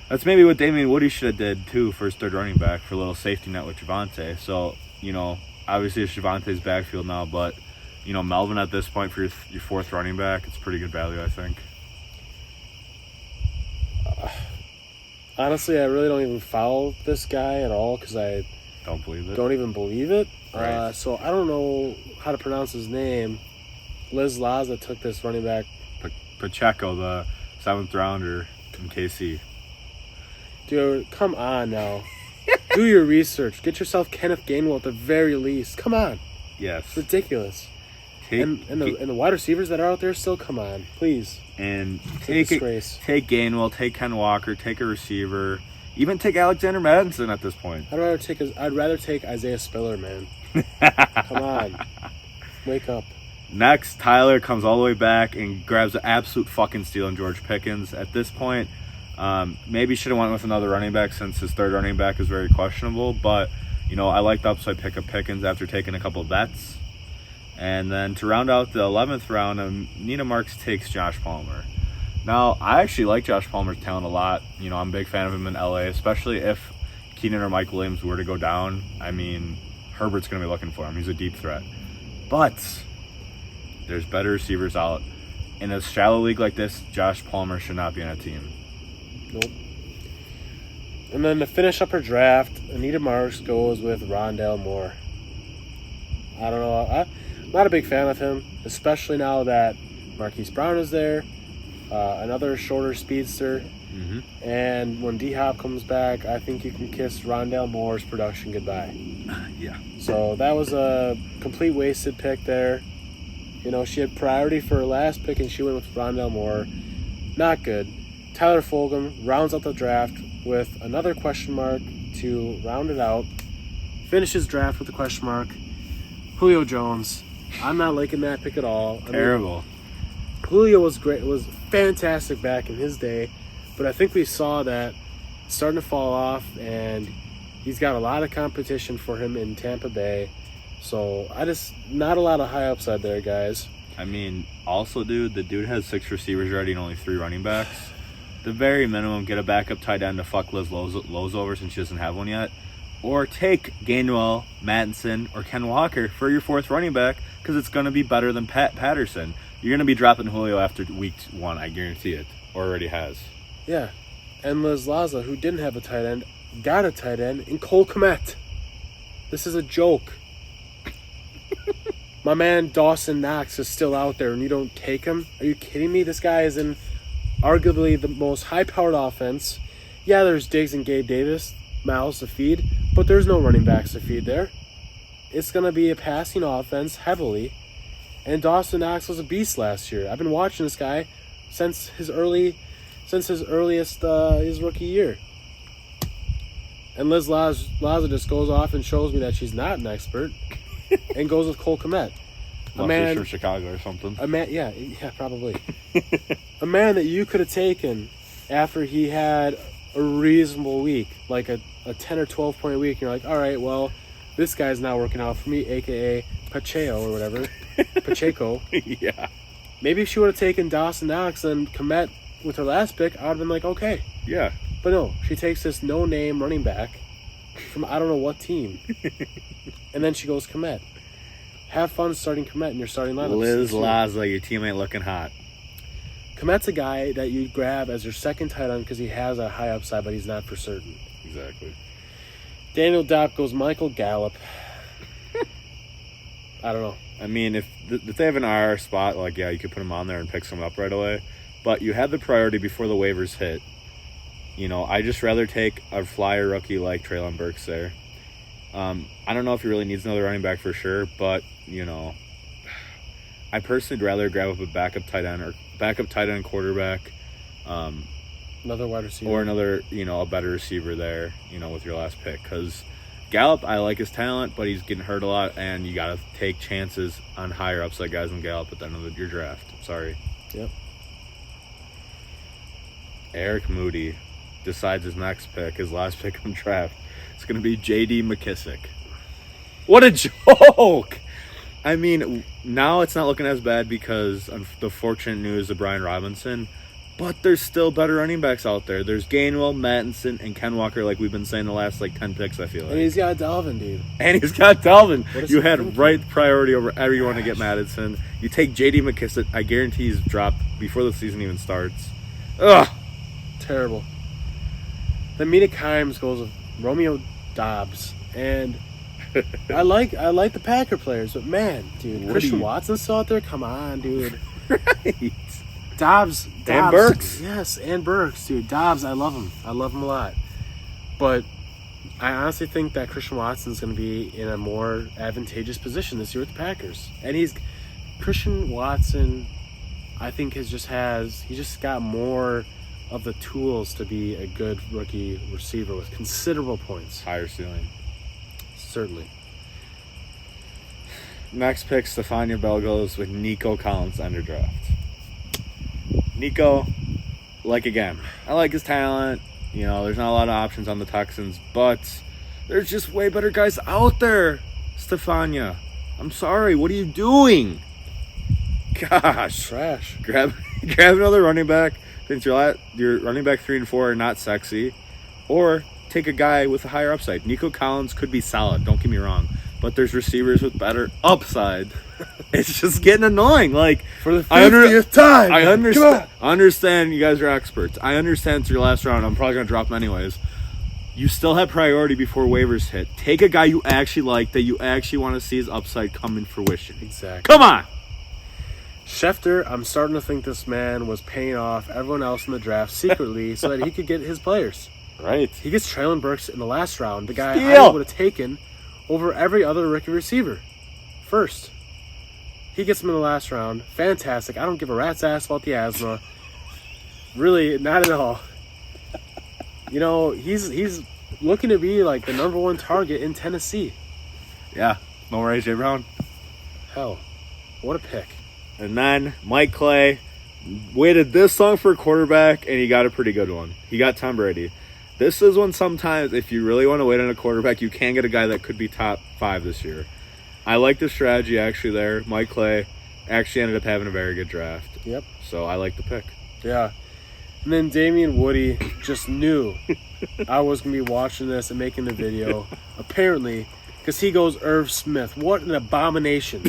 that's maybe what Damien Woody should have did, too, for his 3rd running back, for a little safety net with Javonte. So, obviously it's Javante's backfield now, but, Melvin at this point for your 4th running back, it's pretty good value, I think. Honestly, I really don't even follow this guy at all because I don't believe it. Don't even believe it. Right. So I don't know how to pronounce his name. Liz Laza took this running back. Pacheco, the 7th rounder from KC. Dude, come on now. Do your research. Get yourself Kenneth Gainwell at the very least. Come on. Yes. It's ridiculous. And the wide receivers that are out there still, come on, please. And take Gainwell, take Ken Walker, take a receiver, even take Alexander Madison at this point. I'd rather take Isaiah Spiller, man. Come on, wake up. Next, Tyler comes all the way back and grabs an absolute fucking steal in George Pickens. At this point, maybe should have went with another running back since his 3rd running back is very questionable. But I like the upside pick of Pickens after taking a couple of bets. And then to round out the 11th round, Nina Marks takes Josh Palmer. Now, I actually like Josh Palmer's talent a lot. I'm a big fan of him in LA, especially if Keenan or Mike Williams were to go down. I mean, Herbert's going to be looking for him. He's a deep threat. But there's better receivers out. In a shallow league like this, Josh Palmer should not be on a team. Nope. And then to finish up her draft, Anita Marks goes with Rondale Moore. I don't know. I'm not a big fan of him, especially now that Marquis Brown is there, another shorter speedster. Mm-hmm. And when D-Hop comes back, I think you can kiss Rondale Moore's production goodbye. Yeah. So that was a complete wasted pick there. She had priority for her last pick, and she went with Rondale Moore. Not good. Tyler Fulghum rounds out the draft with another question mark to round it out. Finishes draft with a question mark. Julio Jones. I'm not liking that pick at all. Terrible. Julio was great. Was fantastic back in his day, but I think we saw that starting to fall off, and he's got a lot of competition for him in Tampa Bay. So not a lot of high upside there, guys. I mean, also, dude, the dude has 6 receivers already and only 3 running backs. The very minimum, get a backup tight end to fuck Liz Lowe's over since she doesn't have one yet. Or take Gainwell, Madison, or Ken Walker for your 4th running back because it's going to be better than Patterson. You're going to be dropping Julio after week 1, I guarantee it. Or already has. Yeah. And Liz Laza, who didn't have a tight end, got a tight end in Cole Kmet. This is a joke. My man Dawson Knox is still out there and you don't take him? Are you kidding me? This guy is in arguably the most high-powered offense. Yeah, there's Diggs and Gabe Davis, mouths to feed, but there's no running backs to feed there. It's going to be a passing offense heavily. And Dawson Knox was a beast last year. I've been watching this guy since his rookie year. And Liz Laza just goes off and shows me that she's not an expert and goes with Cole Kmet. A man from Chicago or something. Yeah, probably. A man that you could have taken after he had a reasonable week, like a 10 or 12 point week. And you're like, all right, well, this guy's not working out for me, a.k.a. Pacheco or whatever. Pacheco. Yeah. Maybe if she would have taken Dawson Knox and Kmet with her last pick, I would have been like, okay. Yeah. But no, she takes this no-name running back from I don't know what team. And then she goes Kmet. Have fun starting Kmet in your starting lineup. Liz Laza, your team ain't looking hot. Kmet's a guy that you grab as your second tight end because he has a high upside, but he's not for certain. Exactly. Daniel Dopp goes Michael Gallup. I don't know. I mean, if they have an IR spot, like, yeah, you could put him on there and pick someone up right away. But you have the priority before the waivers hit. You know, I just rather take a flyer rookie like Treylon Burks there. I don't know if he really needs another running back for sure, but, you know, I personally would rather grab up a backup tight end quarterback. Another wide receiver. Or another, you know, a better receiver there, you know, with your last pick. Because Gallup, I like his talent, but he's getting hurt a lot, and you got to take chances on higher upside guys than Gallup at the end of your draft. Sorry. Yep. Eric Moody decides his next pick, his last pick in the draft. It's going to be J.D. McKissick. What a joke! I mean, now it's not looking as bad because of the fortunate news of Brian Robinson, but there's still better running backs out there. There's Gainwell, Mattinson, and Ken Walker, like we've been saying the last, 10 picks, I feel like. And he's got Dalvin, dude. And he's got Dalvin. You had thinking? right priority over everyone to get Mattinson. You take J.D. McKissick, I guarantee he's dropped before the season even starts. Ugh! Terrible. Then Mina Kimes goes with Romeo Dobbs, and I like the Packer players, but man, dude, Christian Watson's still out there. Come on, dude. Right. Dobbs and Burks. Yes, and Burks, dude. Dobbs, I love him. I love him a lot. But I honestly think that Christian Watson's going to be in a more advantageous position this year with the Packers, and Christian Watson. I think he just got more of the tools to be a good rookie receiver with considerable points. Higher ceiling. Certainly. Next pick, Stephania Bell goes with Nico Collins under draft. Nico, again, I like his talent. You know, there's not a lot of options on the Texans, but there's just way better guys out there. Stephania, I'm sorry, what are you doing? Gosh. Trash. Grab another running back. Since your running back 3 and 4 are not sexy, or take a guy with a higher upside. Nico Collins could be solid, don't get me wrong, but there's receivers with better upside. It's just getting annoying. For the 50th time. I understand you guys are experts. I understand it's your last round. I'm probably going to drop him anyways. You still have priority before waivers hit. Take a guy you actually like, that you actually want to see his upside come in fruition. Exactly. Come on! Schefter, I'm starting to think this man was paying off everyone else in the draft secretly so that he could get his players. Right. He gets Treylon Burks in the last round, the guy Steal. I would have taken over every other rookie receiver. First. He gets him in the last round. Fantastic. I don't give a rat's ass about the asthma. Really, not at all. You know, he's looking to be the number one target in Tennessee. Yeah. No more A.J. Brown. Hell. What a pick. And then Mike Clay waited this long for a quarterback, and he got a pretty good one. He got Tom Brady. This is when sometimes, if you really want to wait on a quarterback, you can get a guy that could be top 5 this year. I like the strategy actually there. Mike Clay actually ended up having a very good draft. Yep. So I like the pick. Yeah. And then Damien Woody just knew I was going to be watching this and making the video. Apparently, because he goes Irv Smith. What an abomination.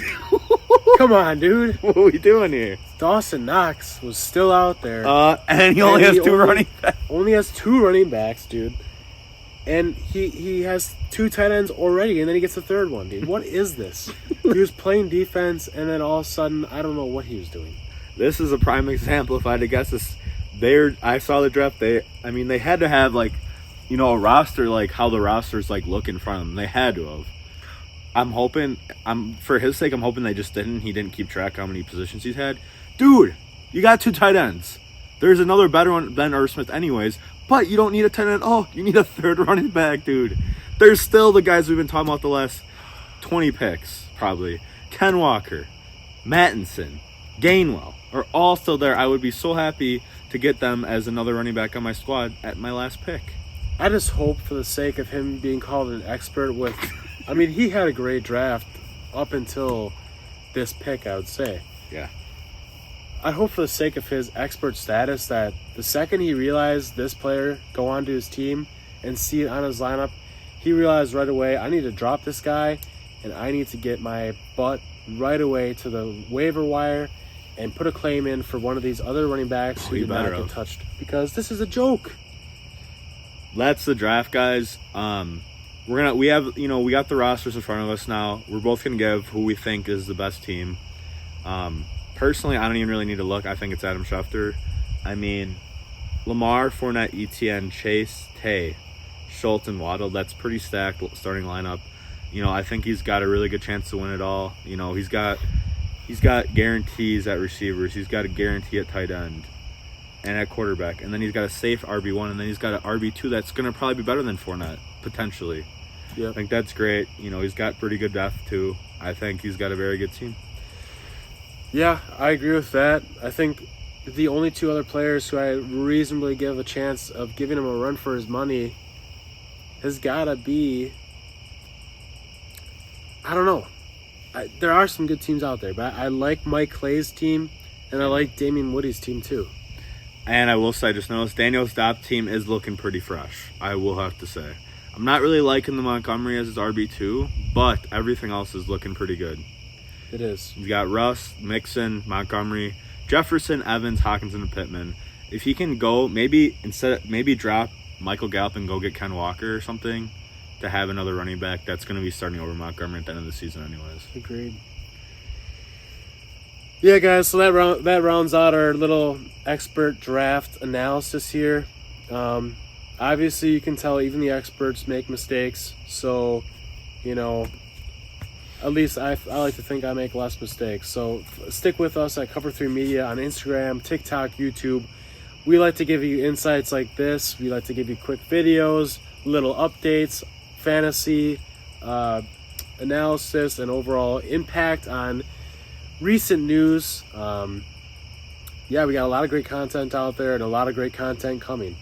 Come on, dude. What are we doing here? Dawson Knox was still out there. And he only has 2 running backs. Only has 2 running backs, dude. And he has 2 tight ends already, and then he gets the 3rd one, dude. What is this? He was playing defense, and then all of a sudden, I don't know what he was doing. This is a prime example. If I had to guess this, I saw the draft. They had to have a roster how the roster's look in front of them. They had to have. For his sake, I'm hoping they just didn't. He didn't keep track how many positions he's had. Dude, you got 2 tight ends. There's another better one than Irv Smith anyways, but you don't need a tight end. Oh, you need a 3rd running back, dude. There's still the guys we've been talking about the last 20 picks, probably. Ken Walker, Mattinson, Gainwell are all still there. I would be so happy to get them as another running back on my squad at my last pick. I just hope for the sake of him being called an expert with... I mean, he had a great draft up until this pick, I would say. Yeah. I hope for the sake of his expert status that the second he realized this player go onto his team and see it on his lineup, he realized right away, I need to drop this guy and I need to get my butt right away to the waiver wire and put a claim in for one of these other running backs who did not get touched. Because this is a joke. That's the draft, guys. we have, we got the rosters in front of us now. We're both gonna give who we think is the best team. Personally, I don't even really need to look. I think it's Adam Schefter. I mean, Lamar, Fournette, Etienne, Chase, Tay, Schultz, and Waddle. That's pretty stacked starting lineup. I think he's got a really good chance to win it all. He's got guarantees at receivers. He's got a guarantee at tight end and at quarterback. And then he's got a safe RB1, and then he's got an RB2 that's going to probably be better than Fournette, potentially. Yep. I think that's great. He's got pretty good depth, too. I think he's got a very good team. Yeah, I agree with that. I think the only two other players who I reasonably give a chance of giving him a run for his money has got to be... I don't know. There are some good teams out there, but I like Mike Clay's team, and I like Damien Woody's team, too. And I will say, I just noticed Daniel Stopp's team is looking pretty fresh, I will have to say. I'm not really liking the Montgomery as his RB2, but everything else is looking pretty good. It is. You got Russ, Mixon, Montgomery, Jefferson, Evans, Hawkinson, and Pittman. If he can go, maybe drop Michael Gallup and go get Ken Walker or something to have another running back, that's going to be starting over Montgomery at the end of the season anyways. Agreed. Yeah, guys, so that rounds out our little expert draft analysis here. Obviously, you can tell even the experts make mistakes, so, at least I like to think I make less mistakes. So stick with us at Cover 3 Media on Instagram, TikTok, YouTube. We like to give you insights like this. We like to give you quick videos, little updates, fantasy, analysis, and overall impact on recent news. We got a lot of great content out there and a lot of great content coming.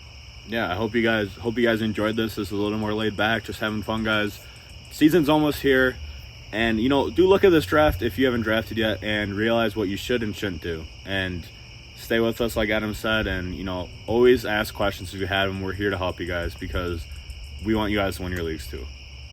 Yeah, I hope you guys enjoyed this. This is a little more laid back, just having fun, guys. Season's almost here. And, do look at this draft if you haven't drafted yet and realize what you should and shouldn't do. And stay with us, like Adam said, and, always ask questions if you have them. We're here to help you guys because we want you guys to win your leagues too.